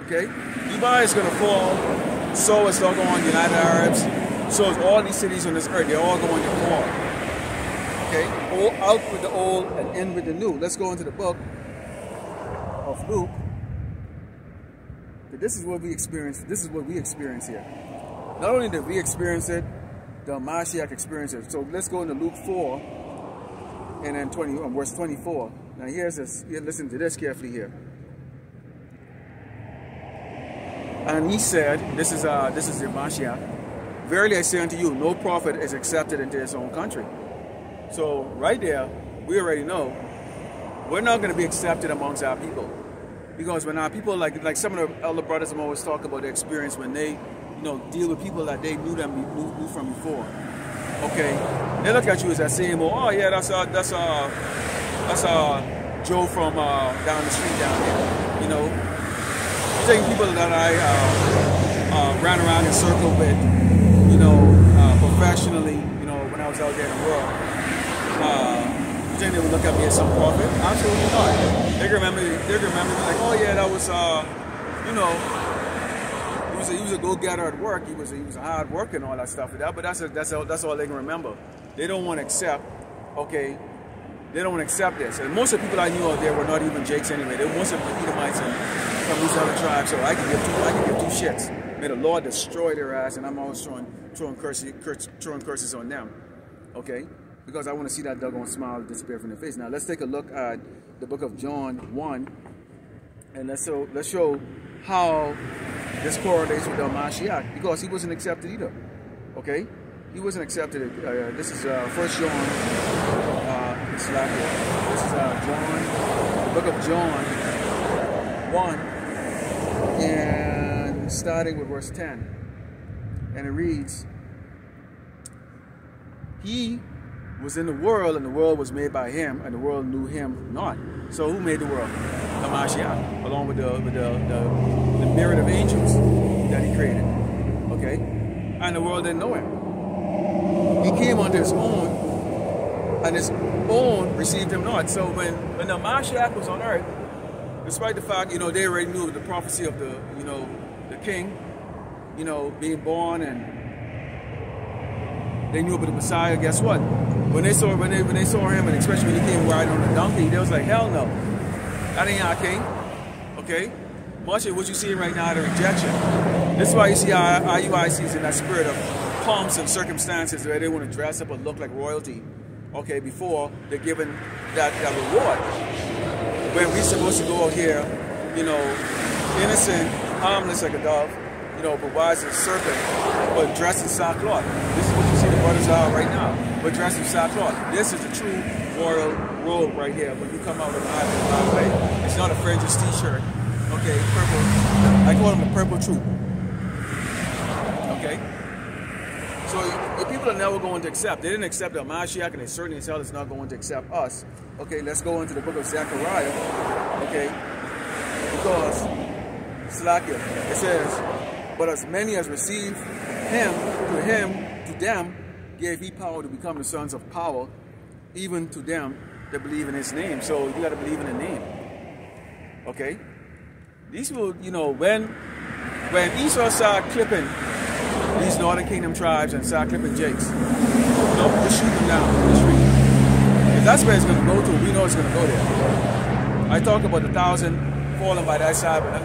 Okay? Dubai is gonna fall, so is doggone United Arabs, so is all these cities on this earth. They're all going to fall. Okay? Out with the old and in with the new. Let's go into the book of Luke. This is what we experience. This is what we experience here. Not only did we experience it, the Mashiach experienced it. So let's go into Luke 4 and then verse 24. Now here's this. Listen to this carefully here. And he said, this is the Mashiach. Verily I say unto you, no prophet is accepted into his own country. So right there, we already know we're not going to be accepted amongst our people. Because when our people, like some of the elder brothers always talk about their experience when they, deal with people that they knew from before. Okay, they look at you as that same, oh yeah, that's Joe from down the street down there. You taking people that I ran around in circle with, professionally, when I was out there in the world. You think they would look at me as some prophet? Absolutely not. They remember me like, oh yeah, that was, he was a go-getter at work. He was a hard worker and all that stuff. But that's all they can remember. They don't want to accept. Okay, they don't want to accept this. And most of the people I knew out there were not even Jakes anyway. They were most of the Edomites and from these other tribes. So I can give two shits. May the Lord destroy their ass, and I'm always throwing curses on them. Okay. Because I want to see that doggone smile disappear from their face. Now let's take a look at the book of John 1, and let's show how this correlates with the Mashiach, because he wasn't accepted either. Okay, he wasn't accepted. This is 1 John. This is John, the book of John 1, and starting with verse 10, and it reads, "He was in the world, and the world was made by him, and the world knew him not." So who made the world? The Mashiach, along with the myriad of angels that he created. Okay? And the world didn't know him. He came unto his own, and his own received him not. So when the Mashiach was on earth, despite the fact, they already knew the prophecy of the king, being born, and they knew about the Messiah. Guess what? When they saw him, and especially when he came riding on a donkey, they was like, hell no, that ain't our king. Okay, much of what you see right now, the rejection. This is why you see our IUICs in that spirit of pomps and circumstances where they want to dress up and look like royalty. Okay, before they're given that reward. When we're supposed to go out here, innocent, harmless like a dove, but wise as a serpent, but dressed in sackcloth. This is what you see the brothers are right now, but dressed in sackcloth. This is the true royal robe right here. When you come out of the highway, it's not a French's t-shirt. Okay, purple. I call them the purple troop. Okay? So the people are never going to accept. They didn't accept the Mashiach, and they certainly as hell is not going to accept us. Okay, let's go into the book of Zechariah. Okay? Because, Slakia, it says, but as many as received him, to them gave he power to become the sons of power, even to them to believe in his name. So you got to believe in the name. Okay? These people, you know, when Esau started clipping these Northern Kingdom tribes and started clipping Jakes, you know, just shoot them down in the street. If that's where it's going to go to, we know it's going to go there. I talk about the 1,000 falling by that side, but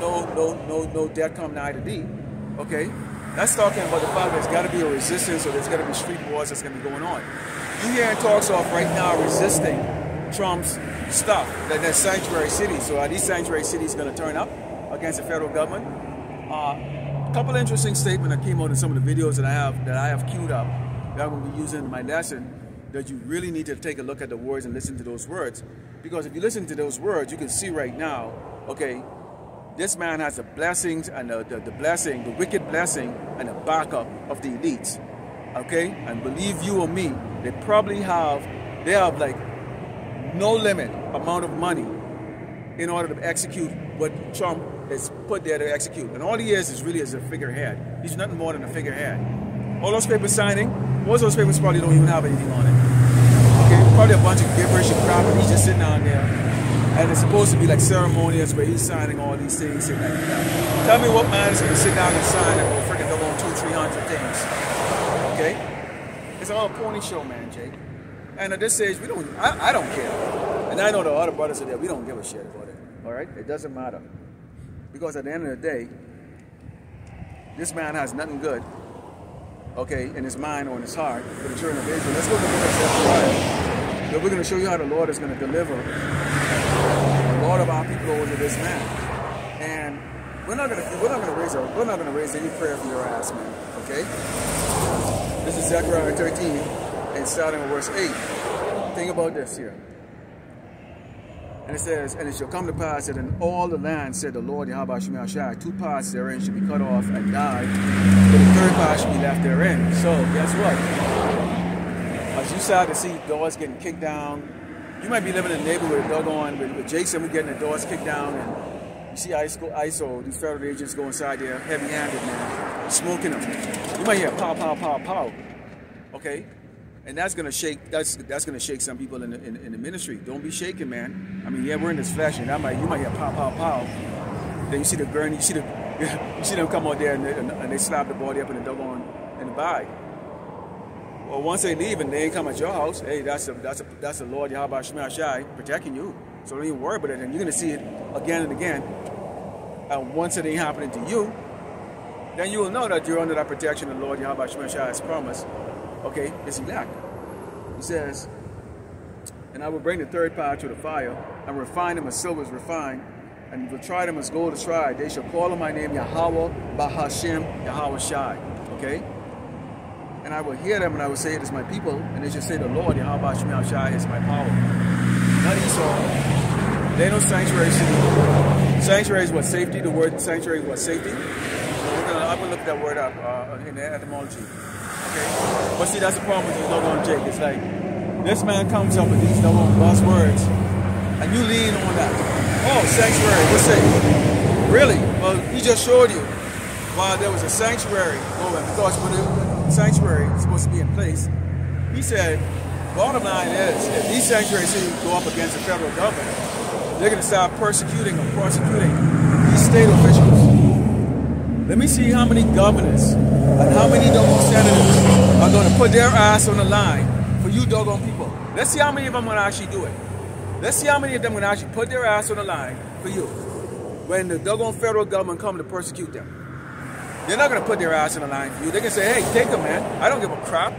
no death come nigh to thee. Okay? That's talking about the fact there's got to be a resistance, or there's got to be street wars that's going to be going on. You hearing talks of right now resisting Trump's stuff, that sanctuary cities. So are these sanctuary cities going to turn up against the federal government? A couple of interesting statements that came out in some of the videos that I have queued up that I'm going to be using in my lesson, that you really need to take a look at the words and listen to those words. Because if you listen to those words, you can see right now, okay, this man has the blessings and the blessing, the wicked blessing and the backup of the elites. Okay? And believe you or me, they have like no limit amount of money in order to execute what Trump is put there to execute. And all he is really as a figurehead. He's nothing more than a figurehead. All those papers signing, most of those papers probably don't even have anything on it. Okay? Probably a bunch of gibberish and crap, and he's just sitting down there. And it's supposed to be like ceremonious where he's signing all these things. And like, tell me what man is going to sit down and sign and go freaking double on 200-300 things. Okay? It's all a pony show, man, Jake. And at this stage, I don't care. And I know the other brothers are there, we don't give a shit about it. All right? It doesn't matter. Because at the end of the day, this man has nothing good, okay, in his mind or in his heart for the children of Israel. Let's go to the book of Zechariah. We're going to show you how the Lord is going to deliver a lot of our people over this man. And we're not going to raise any prayer for your ass, man. Okay? This is Zechariah 13, and starting with verse 8. Think about this here. And it says, and it shall come to pass that in all the land, said the Lord Yahweh Shemel Shai, 2 parts therein should be cut off and die, but the 3rd part should be left therein. So guess what? As you start to see doors getting kicked down, you might be living in a neighborhood with Jason, we're getting the doors kicked down, and you see ISO, these federal agents go inside there heavy-handed, man, smoking them. You might hear pow, pow, pow, pow. Okay? And that's gonna shake. That's gonna shake some people in the ministry. Don't be shaken, man. I mean, yeah, we're in this flesh, and you might hear pow, pow, pow. Then you see the gurney, you see them come out there, and they slap the body up in the doggone in the bag. Well, once they leave and they ain't come at your house, hey, that's the Lord Yahweh Shemel Shai protecting you. So don't even worry about it. And you're gonna see it again and again. And once it ain't happening to you, then you will know that you're under that protection of the Lord Yahweh Shemel Shai has promised. Okay, it's elect. He says, and I will bring the 3rd part to the fire, and refine them as silver is refined, and will try them as gold is tried. They shall call on my name Yahweh, Bahashem, Yahweh Shai. Okay? And I will hear them, and I will say it is my people, and they shall say the Lord Yahweh Shemel Shai is my power. Not Esau. They know sanctuary city. Sanctuary is what? Safety. The word sanctuary is what? Safety. So I'm going to look that word up in the etymology. Okay? But see, that's the problem with these doggone Jake. It's like, this man comes up with these doggone buzzwords, and you lean on that. Oh, sanctuary, what's it? Really? Well, he just showed you while there was a sanctuary going, because when the sanctuary is supposed to be in place, he said, bottom line is, if these sanctuary cities go up against the federal government, they're going to start persecuting or prosecuting these state officials. Let me see how many governors and how many doggone senators are going to put their ass on the line for you doggone people. Let's see how many of them are going to actually do it. Let's see how many of them are going to actually put their ass on the line for you when the doggone federal government come to persecute them. They're not going to put their ass on the line for you. They can say, hey, take them, man. I don't give a crap.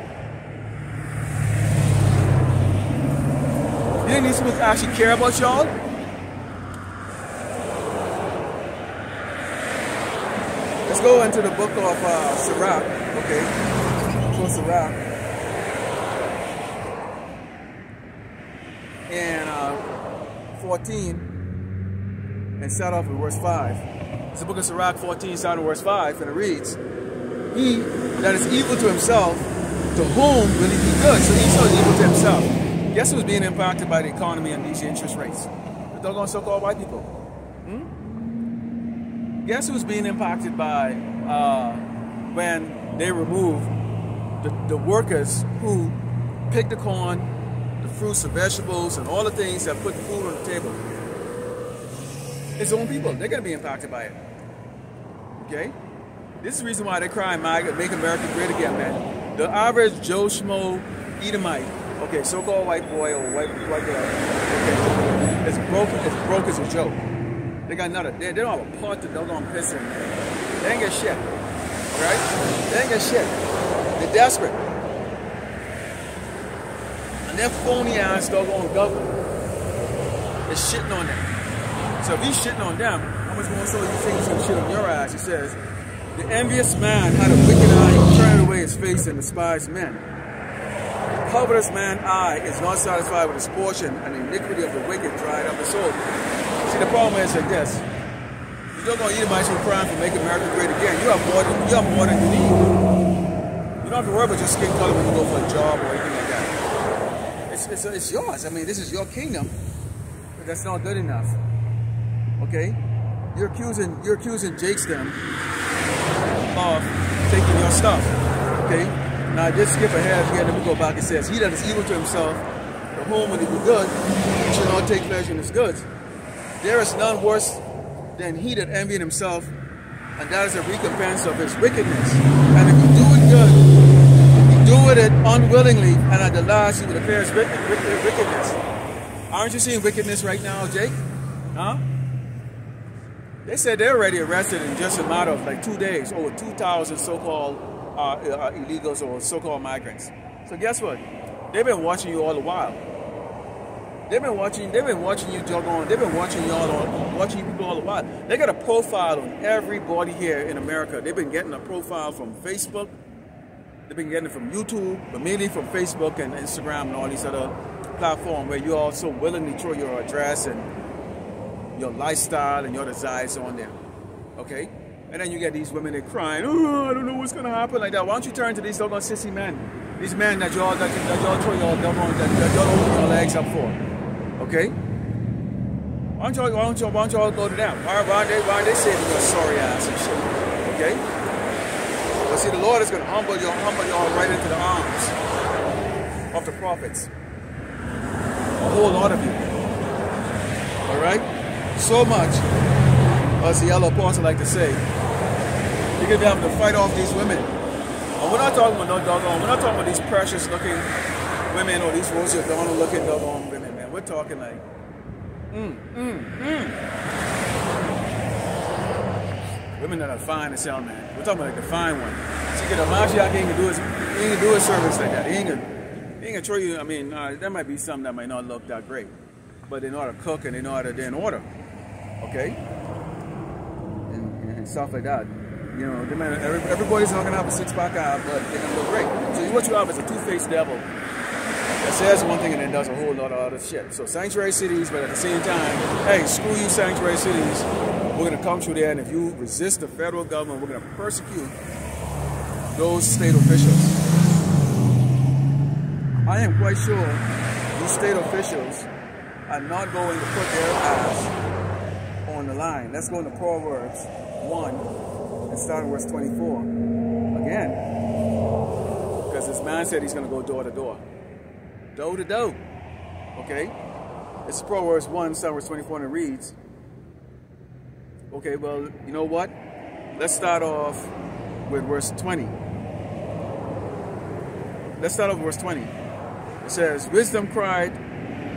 You think these people actually care about y'all? Let's go into the book of Sirach, okay? So Sirach. And 14, and start off with verse 5. It's the book of Sirach 14, starting with verse 5, and it reads, he that is evil to himself, to whom will he be good? So Esau is evil to himself. Guess who's being impacted by the economy and these interest rates? The doggone so-called white people. Guess who's being impacted by when they remove the workers who pick the corn, the fruits, the vegetables, and all the things that put food on the table. His own people, they're going to be impacted by it. Okay? This is the reason why they're crying, make America great again, man. The average Joe Schmo Edomite, okay, so-called white boy or white girl, okay, it's broke as a joke. They got nothing. They don't have a pot to doggone piss in. They ain't get shit. Right? They ain't get shit. They're desperate. And their phony ass doggone government is shitting on them. So if he's shitting on them, how much more so you think he's gonna shit on your ass? He says, the envious man had a wicked eye, he turned away his face and despised men. The covetous man's eye is not satisfied with his portion, and the iniquity of the wicked dried up his soul. See, the problem is like this. You don't gonna eat my crying for making America great again. You have more than you need. You don't have to worry about your skin color when you go for a job or anything like that. It's yours. I mean, this is your kingdom, but that's not good enough. Okay? You're accusing Jake's them of taking your stuff. Okay? Now just skip ahead again, then we go back. It says, he that is evil to himself, the whom when he do good, should not take pleasure in his goods. There is none worse than he that envied himself, and that is a recompense of his wickedness. And if you do it good, you do it unwillingly, and at the last you will appear as wickedness. Aren't you seeing wickedness right now, Jake? Huh? They said they're already arrested in just a matter of like 2 days, over 2,000 so-called illegals or so-called migrants. So guess what? They've been watching you all the while. They've been watching you jog on. They've been watching watching you people all the while. They got a profile on everybody here in America. They've been getting a profile from Facebook. They've been getting it from YouTube, but mainly from Facebook and Instagram and all these other platforms where you also willingly throw your address and your lifestyle and your desires on there. Okay? And then you get these women, they're crying, oh, I don't know what's gonna happen like that. Why don't you turn to these doggone sissy men? These men that y'all throw your doggone, that y'all open your legs up for. Okay? Why don't y'all go to them? Why are they saving your sorry ass and shit? Okay? But see, the Lord is gonna humble y'all right into the arms of the prophets. A whole lot of you. Alright? So much, as the yellow apostle like to say, you're gonna be able to fight off these women. And we're not talking about no doggone, we're not talking about these precious looking women or these Rosie O'Donnell looking doggone women, man. We're talking like, women that are fine as hell, man. We're talking about like the fine one. See, the Mashiach ain't gonna do his service like that. He ain't gonna show you, I mean, there might be some that might not look that great, but they know how to cook and they know how to then order. Okay? And stuff like that. You know, everybody's not gonna have a six-pack ab, but they're gonna look great. So what you have is a two-faced devil that says one thing and then does a whole lot of other shit. So sanctuary cities, but at the same time, hey, screw you sanctuary cities. We're gonna come through there, and if you resist the federal government, we're gonna persecute those state officials. I am quite sure these state officials are not going to put their ass on the line. Let's go into Proverbs 1 and start in verse 24 again, because this man said he's going to go door to door, door to door. Okay, it's Proverbs 1, start verse 24, and it reads, okay, well, you know what, let's start off with verse 20. Let's start off with verse 20. It says, wisdom cried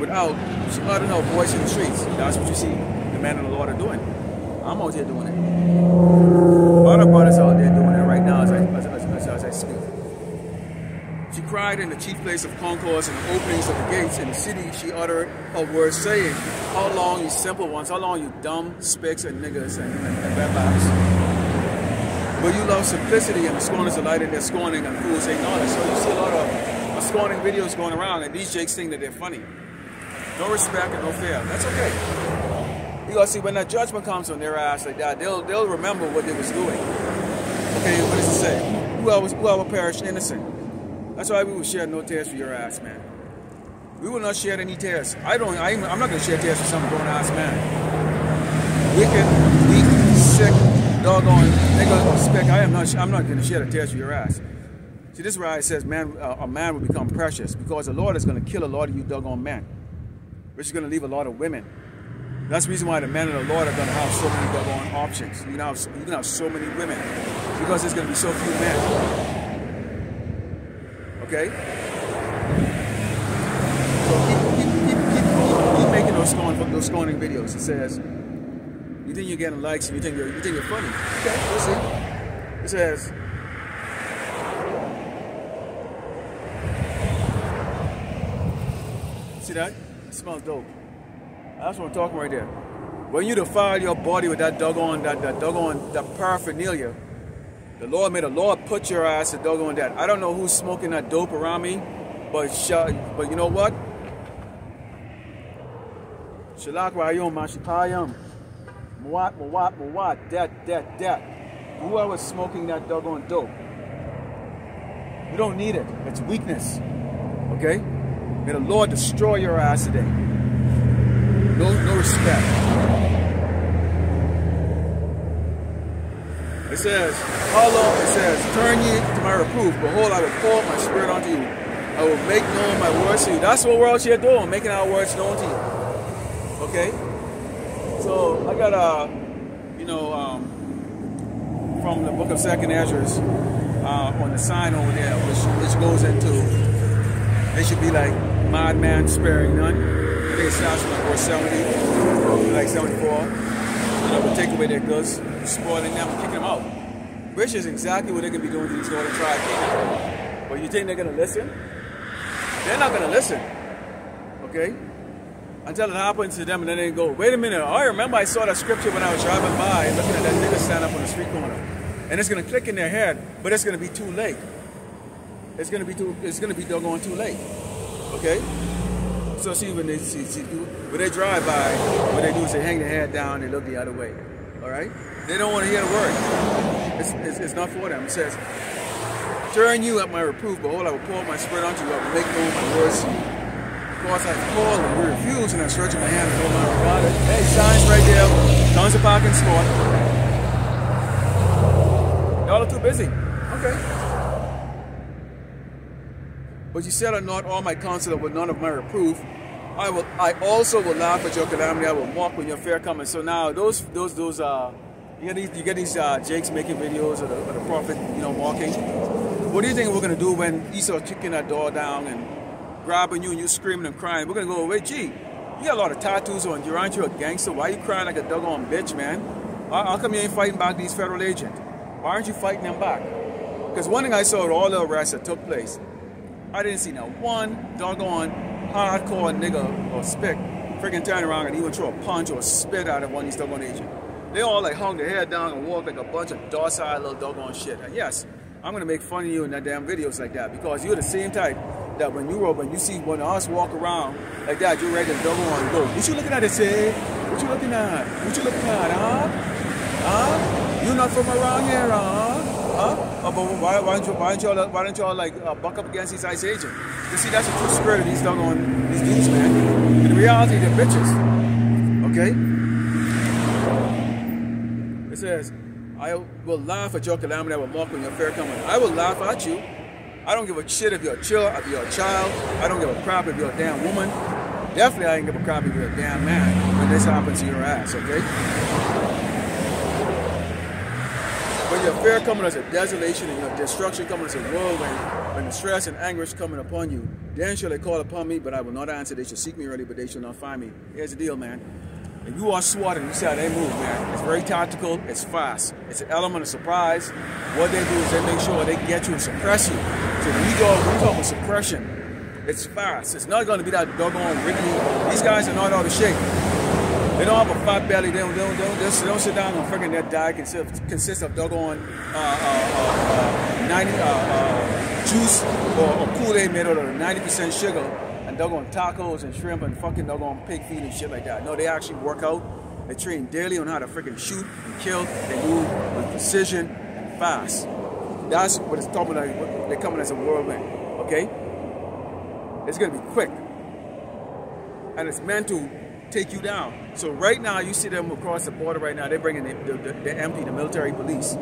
without, she uttered her voice in the streets. That's what you see the men of the Lord are doing. I'm out here doing it. Other brothers out there doing it right now as I speak. She cried in the chief place of concourse and the openings of the gates in the city. She uttered her words, saying, how long, you simple ones, how long, you dumb spicks and niggas and bedbacks? Will you love simplicity, and the scorners delight in their scorning, and fools acknowledge? So you see a lot of scorning videos going around, and these jakes think that they're funny. No respect and no fear. That's okay. You gotta see, when that judgment comes on their ass like that, they'll remember what they was doing. Okay, what does it say? Whoever perished innocent. That's why we will shed no tears for your ass, man. We will not shed any tears. I'm not gonna shed tears for some grown ass man. Wicked, weak, sick, doggone nigga or speck. I'm not gonna shed a tear for your ass. See, this is where it says a man will become precious, because the Lord is going to kill a lot of you doggone men, which is going to leave a lot of women. That's the reason why the men of the Lord are going to have so many doggone options. You can have so many women, because there's going to be so few men. Okay? So keep making those scorning videos. It says, you think you're getting likes, and you think you're funny. Okay, we'll see. It says, see that? It smells dope. That's what I'm talking right there. When you defile your body with that paraphernalia, the Lord made a law put your ass to doggone that. I don't know who's smoking that dope around me, but you know what? Shalak Rayom Mashipayam. Mwat, that. Whoever's smoking that doggone dope, you don't need it. It's weakness. Okay? May the Lord destroy your ass today. No respect. It says, turn ye to my reproof. Behold, I will pour my spirit unto you. I will make known my words to you. That's what we're out here doing, making our words known to you. Okay? So I got from the book of 2nd Ezra, on the sign over there, which goes into, they should be like madman sparing none. I think it starts from like verse 70, like 74. And I would take away their goods, spoiling them, and kicking them out. Which is exactly what they're going to be doing to these Northern Tribe people. But you think they're going to listen? They're not going to listen. Okay? Until it happens to them, and then they go, wait a minute, I remember I saw that scripture when I was driving by and looking at that nigga stand up on the street corner. And it's going to click in their head, but it's going to be too late. It's going to be doggone too late. Okay? So see, when they drive by, what they do is they hang their head down, they look the other way. Alright? They don't want to hear the word. It's not for them. It says, turn you at my reproof, behold, I will pour my spirit unto you, I will make known my words to you. Because I call and we refuse, and I stretch my hand and hold my regard. Hey, signs right there. Tons of parking spot. Y'all are too busy. Okay. But you said, are not all my counselor with none of my reproof. I also will laugh at your calamity. I will mock when your fair cometh. So now those you get these Jakes making videos of the prophet, walking. What do you think we're gonna do when Esau kicking that door down and grabbing you and you screaming and crying? We're gonna go, wait, gee, you got a lot of tattoos on you. Aren't you a gangster? Why are you crying like a doggone bitch, man? How come you ain't fighting back these federal agents? Why aren't you fighting them back? Because one thing I saw with all the arrests that took place, I didn't see not one doggone hardcore nigga or spick freaking turn around and even throw a punch or a spit out of one of these doggone agents. They all like hung their head down and walked like a bunch of docile little doggone shit. And yes, I'm gonna make fun of you in that damn videos like that, because you're the same type that when you see one of us walk around like that, you're ready to doggone and go, what you looking at it, say? What you looking at? What you looking at, huh? Huh? You not from around here, huh? Huh? Oh, but why don't y'all like buck up against these ICE agents? You see, that's the true spirit of these doggone these dudes, man. In reality, they're bitches. Okay? It says, I will laugh at your calamity, I will mock when your fair coming. I will laugh at you. I don't give a shit if you're a child, I don't give a crap if you're a damn woman. Definitely I ain't give a crap if you're a damn man when this happens to your ass, okay? When your fear coming as a desolation and your destruction coming as a whirlwind, when the stress and anguish coming upon you, then shall they call upon me, but I will not answer. They shall seek me early, but they shall not find me. Here's the deal, man. If you are SWAT and you see how they move, man, it's very tactical, it's fast. It's an element of surprise. What they do is they make sure they get you and suppress you. So when you talk about suppression, it's fast. It's not going to be that doggone wriggly. These guys are not out of shape. They don't have a fat belly. They don't sit down and freaking their diet consists of doggone juice or Kool-Aid made out of 90% sugar and doggone tacos and shrimp and fucking doggone pig feet and shit like that. No, they actually work out. They train daily on how to freaking shoot and kill. They move with precision and fast. That's what it's talking about. They're coming as a whirlwind. Okay? It's gonna be quick. And it's meant to take you down. So right now, you see them across the border right now, they're bringing the MP, the military police.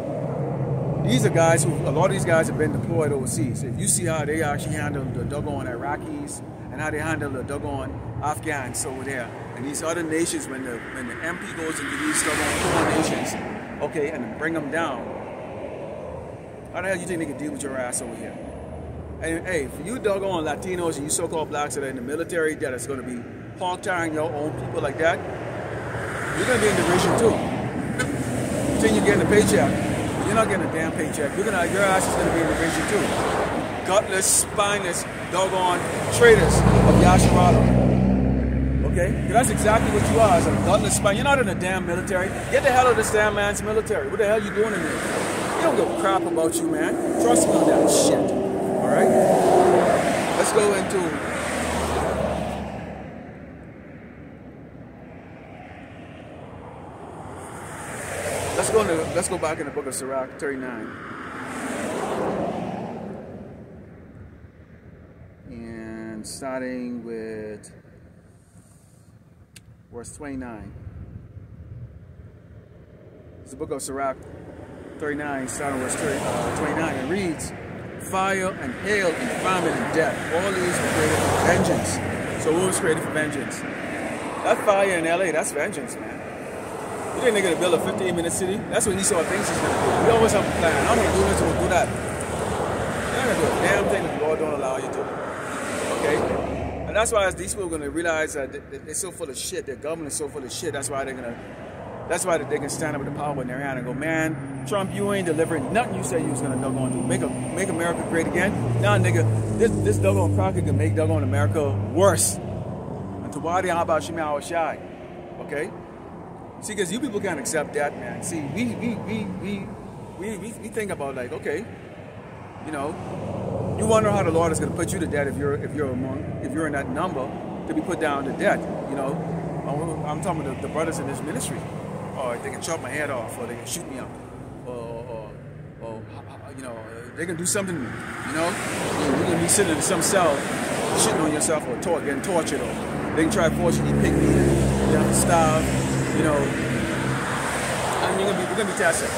these are guys who, a lot of these guys have been deployed overseas. If you see how they actually handle the doggone Iraqis and how they handle the doggone Afghans over there, and these other nations, when the MP goes into these doggone poor nations, okay, and bring them down, how the hell you think they can deal with your ass over here? And hey, for you doggone Latinos and you so-called blacks that are in the military that is going to be hog-tying your own people like that, you're going to be in derision too. You think you're getting a paycheck? You're not getting a damn paycheck. Your ass is going to be in derision too. Gutless, spineless, doggone traitors of Yasharala. Okay? That's exactly what you are, as a gutless spine. You're not in the damn military. Get the hell out of this damn man's military. What the hell are you doing in there? You don't give a crap about you, man. Trust me on that shit. Alright? Let's go into let's go back in the book of Sirach 39. And starting with verse 29. It's the book of Sirach 39, starting with verse 29. It reads, fire and hail and famine and death, all these were created for vengeance. So what was created for vengeance? That fire in LA, that's vengeance, man. You think they're going to build a 15-minute city? That's what Esau thinks he's going to do. We always have a plan. I'm going to do this, we'll do that. You're not going to do a damn thing that the Lord don't allow you to. Okay? And that's why these people are going to realize that they're so full of shit. Their government is so full of shit. That's why they can stand up with the power in their hand and go, man, Trump, you ain't delivering nothing you said you was going to doggone do. Make America great again? Nah, nigga, this doggone crockett can make doggone America worse. And to why how about Shema or Shai? Okay? See, because you people can't accept that, man. See, we think about like, okay, you know, you wonder how the Lord is going to put you to death if you're in that number to be put down to death. You know, I'm talking about the brothers in this ministry. Or they can chop my head off, or they can shoot me up, or you know, they can do something. You know, you can be sitting in some cell, shitting on yourself, or getting tortured, or they can try to force you to pick me, and you have to starve. You know, I mean, we're gonna be tested.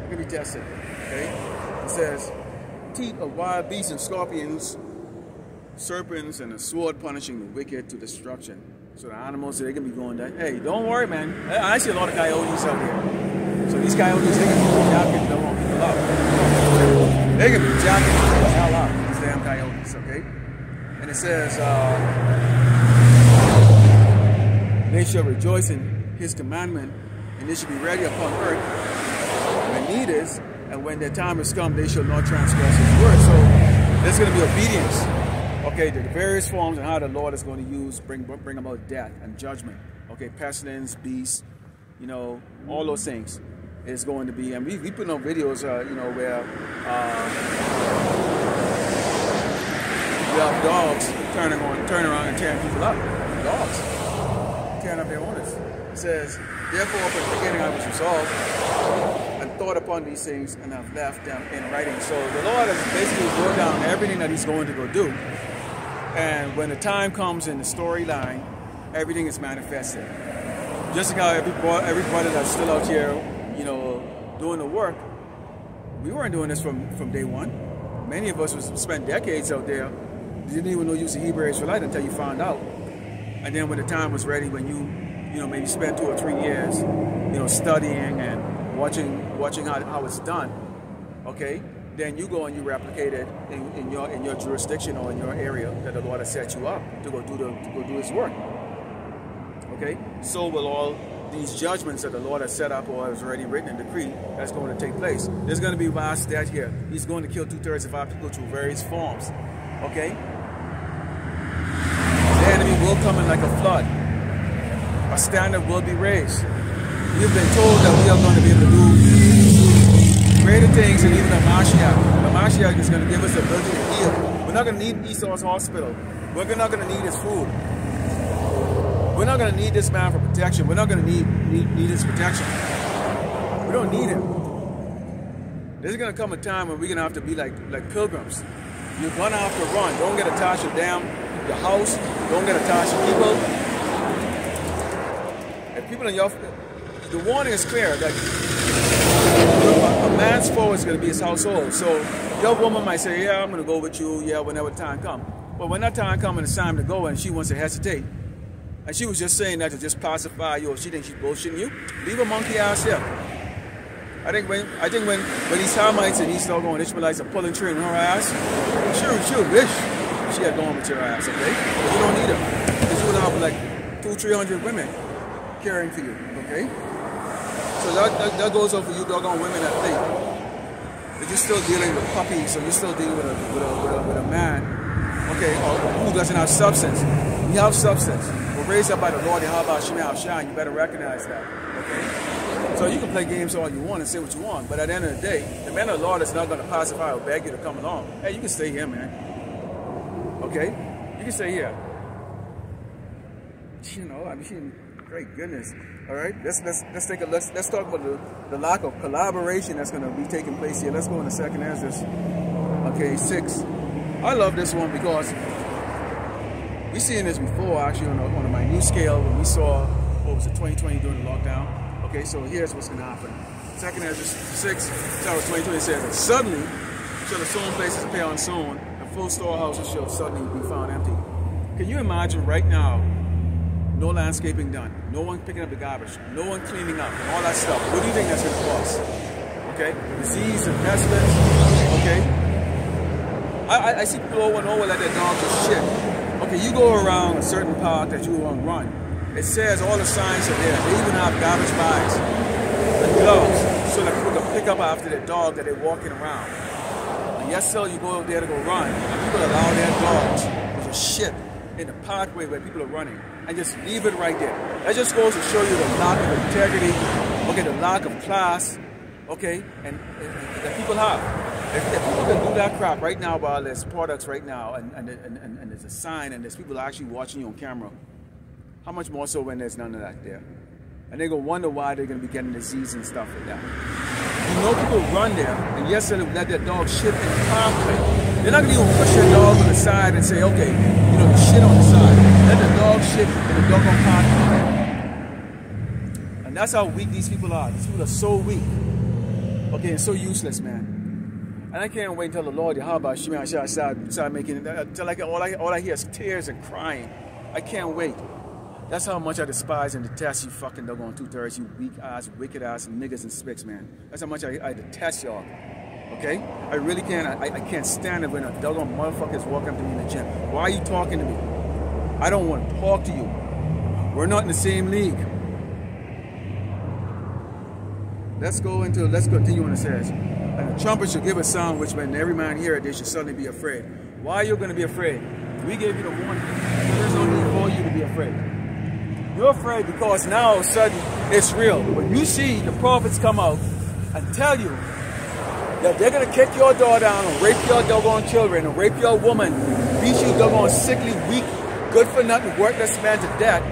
We're gonna be tested. Okay? It says, teeth of wild beasts and scorpions, serpents, and a sword punishing the wicked to destruction. So the animals, they can be going down. Hey, don't worry, man. I see a lot of coyotes out here. So these coyotes, they can be jacking the wrong people out. They can be jacking the hell out, these damn coyotes, okay? And it says, they shall rejoice in his commandment, and they shall be ready upon earth when need is, and when their time has come, they shall not transgress his word. So there's going to be obedience. Okay, the various forms and how the Lord is going to use, bring about death and judgment. Okay, pestilence, beasts, you know, all those things is going to be. And we put on videos, you know, where you have dogs turning around and tearing people up. Dogs tearing up their owners. It says, therefore, from the beginning I was resolved and thought upon these things, and I've left them in writing. So the Lord has basically wrote down everything that he's going to go do. And when the time comes in the storyline, everything is manifested. Just like how everybody that's still out here, you know, doing the work, we weren't doing this from day one. Many of us spent decades out there, didn't even know you was a Hebrew Israelite until you found out. And then when the time was ready, when you know, maybe spent 2 or 3 years, you know, studying and watching how it's done, okay? Then you go and you replicate it in your jurisdiction or in your area that the Lord has set you up to go do his work. Okay? So will all these judgments that the Lord has set up or has already written and decreed that's going to take place. There's going to be vast death here. He's going to kill 2/3 of our people through various forms. Okay? The enemy will come in like a flood. A standard will be raised. We've been told that we are going to be able to do greater things than even the Mashiach. The Mashiach is going to give us the ability to heal. We're not going to need Esau's hospital. We're not going to need his food. We're not going to need this man for protection. We're not going to need his protection. We don't need him. There's going to come a time when we're going to have to be like pilgrims. You're going to have to run. Don't get attached to your house. Don't get attached to people. If people in your... The warning is clear that man's focus is going to be his household. So your woman might say, yeah, I'm going to go with you, yeah, whenever the time comes. But when that time comes and it's time to go and she wants to hesitate, and she was just saying that to just pacify you, or she thinks she's bullshitting you, leave a monkey ass here. I think when these Hamites and these doggone Ishmaelites are pulling tree in her ass, she'll wish she had gone with your ass, okay? But you don't need her. Because you would have like 200-300 women caring for you, okay? So that goes on for you doggone women that think that you're still dealing with puppies, or you're still dealing with a man, okay, or who doesn't have substance. You have substance. We're raised up by the Lord, Yahweh Shema Shine. You better recognize that, okay? So you can play games all you want and say what you want, but at the end of the day, the man of the Lord is not going to pacify or beg you to come along. Hey, you can stay here, man. Okay? You can stay here. You know, I mean, great goodness. All right, let's talk about the lack of collaboration that's going to be taking place here. Let's go in the second Ezra. Okay, 6. I love this one because we've seen this before, actually, on a minute scale when we saw what was it, 2020 during the lockdown. Okay, so here's what's going to happen. Second Ezra 6, chapter 2020 says that suddenly shall the sown places appear unsown, and full storehouses shall suddenly be found empty. Can you imagine right now? No landscaping done, no one picking up the garbage, no one cleaning up, and all that stuff. What do you think that's going to cost? Okay, disease and pestilence. Okay, I see people over and over let their dogs just shit. Okay, you go around a certain park that you want to run. It says all the signs are there. They even have garbage bags and gloves so that people can pick up after their dog that they're walking around. And yes, sir, you go out there to go run, and people allow their dogs to just shit in the pathway where people are running, and just leave it right there. That just goes to show you the lack of integrity, okay, the lack of class, okay, and that people have. If people can do that crap right now while there's products right now, and there's a sign, and there's people actually watching you on camera, how much more so when there's none of that there? And they're going to wonder why they're going to be getting disease and stuff like that. You know, people run there, and yes, they let their dog shit in the pathway. They're not going to even push their dog on the side and say, okay, you know, shit on the side. Let the dog shit in the doggone pathway. And that's how weak these people are. These people are so weak. Okay, and so useless, man. And I can't wait until the Lord, Yahweh Shema start making it. Until all I hear is tears and crying. I can't wait. That's how much I despise and detest you fucking doggone 2/3, you weak ass, wicked ass niggas and spicks, man. That's how much I detest y'all. Okay? I really can't. I can't stand it when a doggone motherfuckers walk up to me in the gym. Why are you talking to me? I don't want to talk to you. We're not in the same league. Let's continue on. It says, and the trumpet shall give a sound which when every man hear it, they should suddenly be afraid. Why are you going to be afraid? We gave you the warning. There's no need for you to be afraid. You're afraid because now all of a sudden it's real. When you see the prophets come out and tell you that they're going to kick your door down and rape your doggone children and rape your woman, beat you doggone sickly, weak, good for nothing, worthless man to death.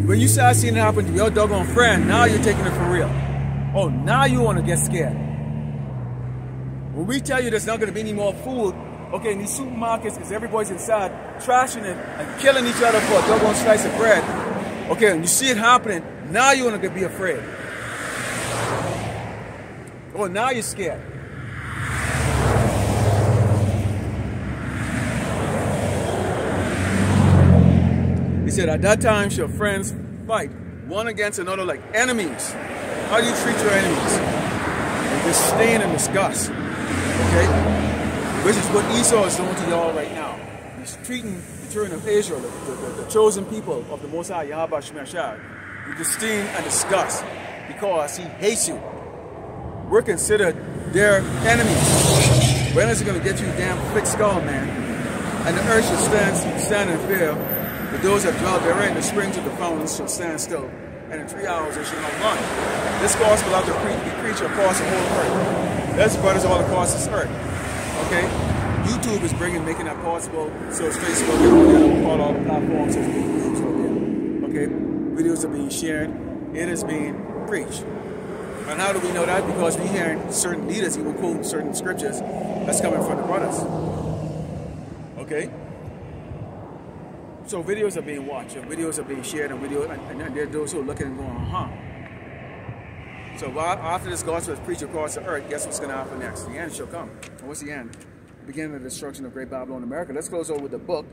When you start seeing it happen to your doggone friend, now you're taking it for real. Oh, now you want to get scared. When we tell you there's not going to be any more food, okay, in these supermarkets, because everybody's inside trashing it and killing each other for a doggone slice of bread. Okay, and you see it happening, now you want to be afraid. Oh, now you're scared. He said, at that time shall friends fight one against another like enemies. How do you treat your enemies? In disdain and disgust. Okay? Which is what Esau is doing to y'all right now. He's treating the children of Israel, the chosen people of the Most High, Yahweh Shemashah, with disdain and disgust because he hates you. We're considered their enemies. When is it going to get you damn thick skull, man? And the earth shall stand in fear, but those that dwell therein, the springs of the fountains shall stand still, and in 3 hours they shall not run. This gospel will have to be preached across the whole earth. That's brothers all across this earth. Okay, YouTube is making that possible. So is Facebook and all the platforms is being used over there. Okay, videos are being shared. It is being preached. And how do we know that? Because we're hearing certain leaders even quoting certain scriptures that's coming from the brothers. Okay, so videos are being watched, and videos are being shared, and there are those who are looking and going, So after this gospel is preached across the earth, guess what's going to happen next? The end shall come. And what's the end? The beginning of the destruction of Great Babylon, America. Let's close over with the book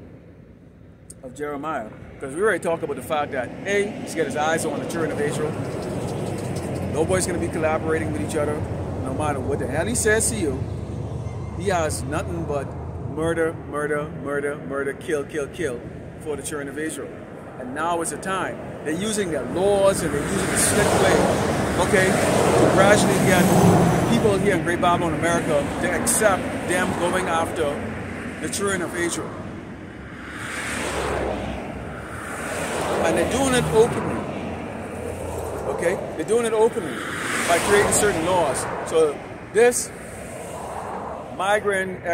of Jeremiah. Because we already talked about the fact that, A, he's got his eyes on the children of Israel. Nobody's going to be collaborating with each other, no matter what the hell he says to you. He has nothing but murder, murder, murder, murder, kill, kill, kill for the children of Israel. And now is the time. They're using their laws and they're using the slick way, okay, to gradually get people here in Great Babylon, America, to accept them going after the children of Israel. And they're doing it openly, okay? They're doing it openly by creating certain laws. So this migrant,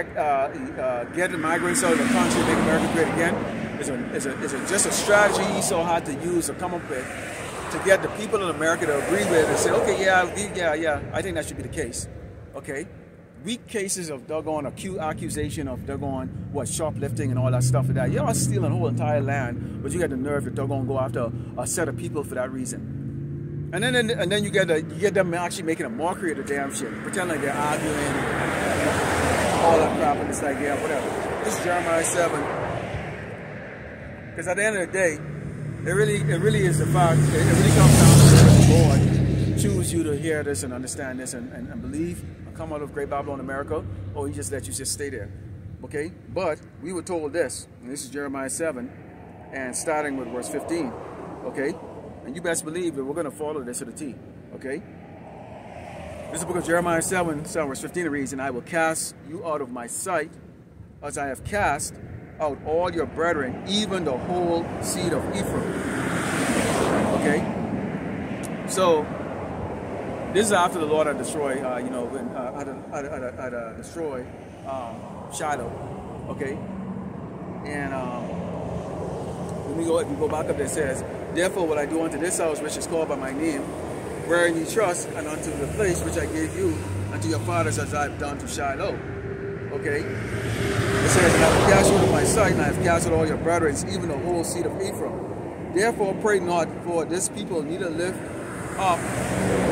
getting migrants out of the country, make America great again, is just a strategy Esau had to use to come up with to get the people in America to agree with it and say, okay, yeah, I think that should be the case, okay? Weak cases of doggone accusation of doggone what shoplifting and all that stuff like that. Y'all stealing the whole entire land, but you got the nerve to doggone go after a set of people for that reason. And then you get them actually making a mockery of the damn shit, pretending like they're arguing, all that crap, and it's like, yeah, whatever. This is Jeremiah 7. Because at the end of the day, it really is the fact, it really comes down to the Lord choose you to hear this and understand this and believe and come out of Great Babylon, America, or he just let you just stay there. Okay? But we were told this, and this is Jeremiah 7, and starting with verse 15. Okay? And you best believe that we're going to follow this to the T. Okay? This is the book of Jeremiah 7, verse 15. It reads, "And I will cast you out of my sight, as I have cast out all your brethren, even the whole seed of Ephraim." Okay? So, this is after the Lord had destroyed, destroyed Shiloh. Okay? And if we go back up there, it says, "Therefore will I do unto this house which is called by my name, wherein ye trust, and unto the place which I gave you, unto your fathers, as I have done to Shiloh." Okay? It says, "And I have cast you out of my sight, and I have cast out all your brethren, even the whole seed of Ephraim. Therefore pray not for this people, neither lift up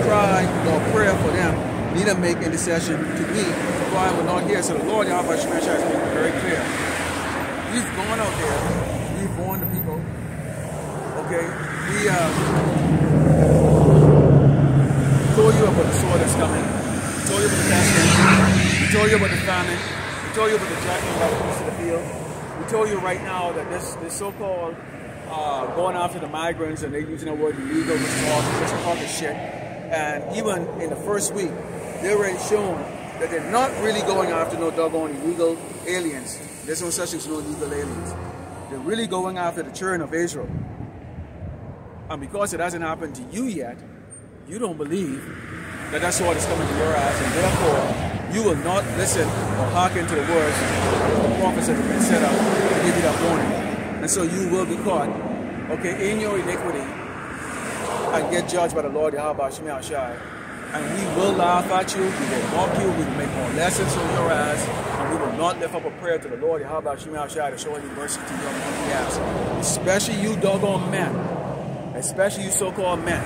cry nor prayer for them, neither make intercession to me, for I will not hear." So the Lord Yahweh Shemeshai has made it very clear. He's going out there, he's warned the people. Okay? He told you about the sword that's coming. He told you about the pestilence. He told you about the famine. He told you about the jacking by the beasts of the field. We told you right now that this so-called going after the migrants, and they're using the word illegal, which is all this shit. And even in the first week, they're already shown that they're not really going after no doggone illegal aliens. There's no such thing as no illegal aliens. They're really going after the children of Israel. And because it hasn't happened to you yet, you don't believe that that sword is coming to your eyes, and therefore you will not listen or hearken to the words of the prophets that have been set up to give you that warning. And so you will be caught, okay, in your iniquity and get judged by the Lord Yahweh Shemeshai. And we will laugh at you, we will mock you, we will make more lessons on your ass, and we will not lift up a prayer to the Lord Yahweh Shemeshai to show any mercy to you on the ass. Especially you doggone men. Especially you so-called men.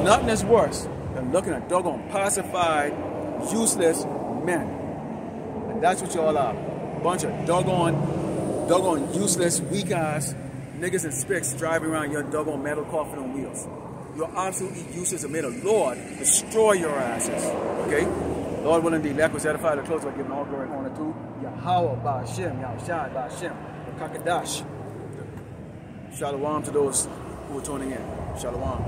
Nothing is worse than looking at doggone pacified, useless men. And that's what y'all are. A bunch of doggone useless, weak-ass niggas and spicks driving around your doggone metal coffin on wheels. You're absolutely useless and may the Lord destroy your asses. Okay? Lord willing, the elect was edified to close by giving all glory and honor to Yahweh Ba'ashem, Yahushai Ba'ashem, the Kakadash. Shalom to those who are tuning in. Shalom.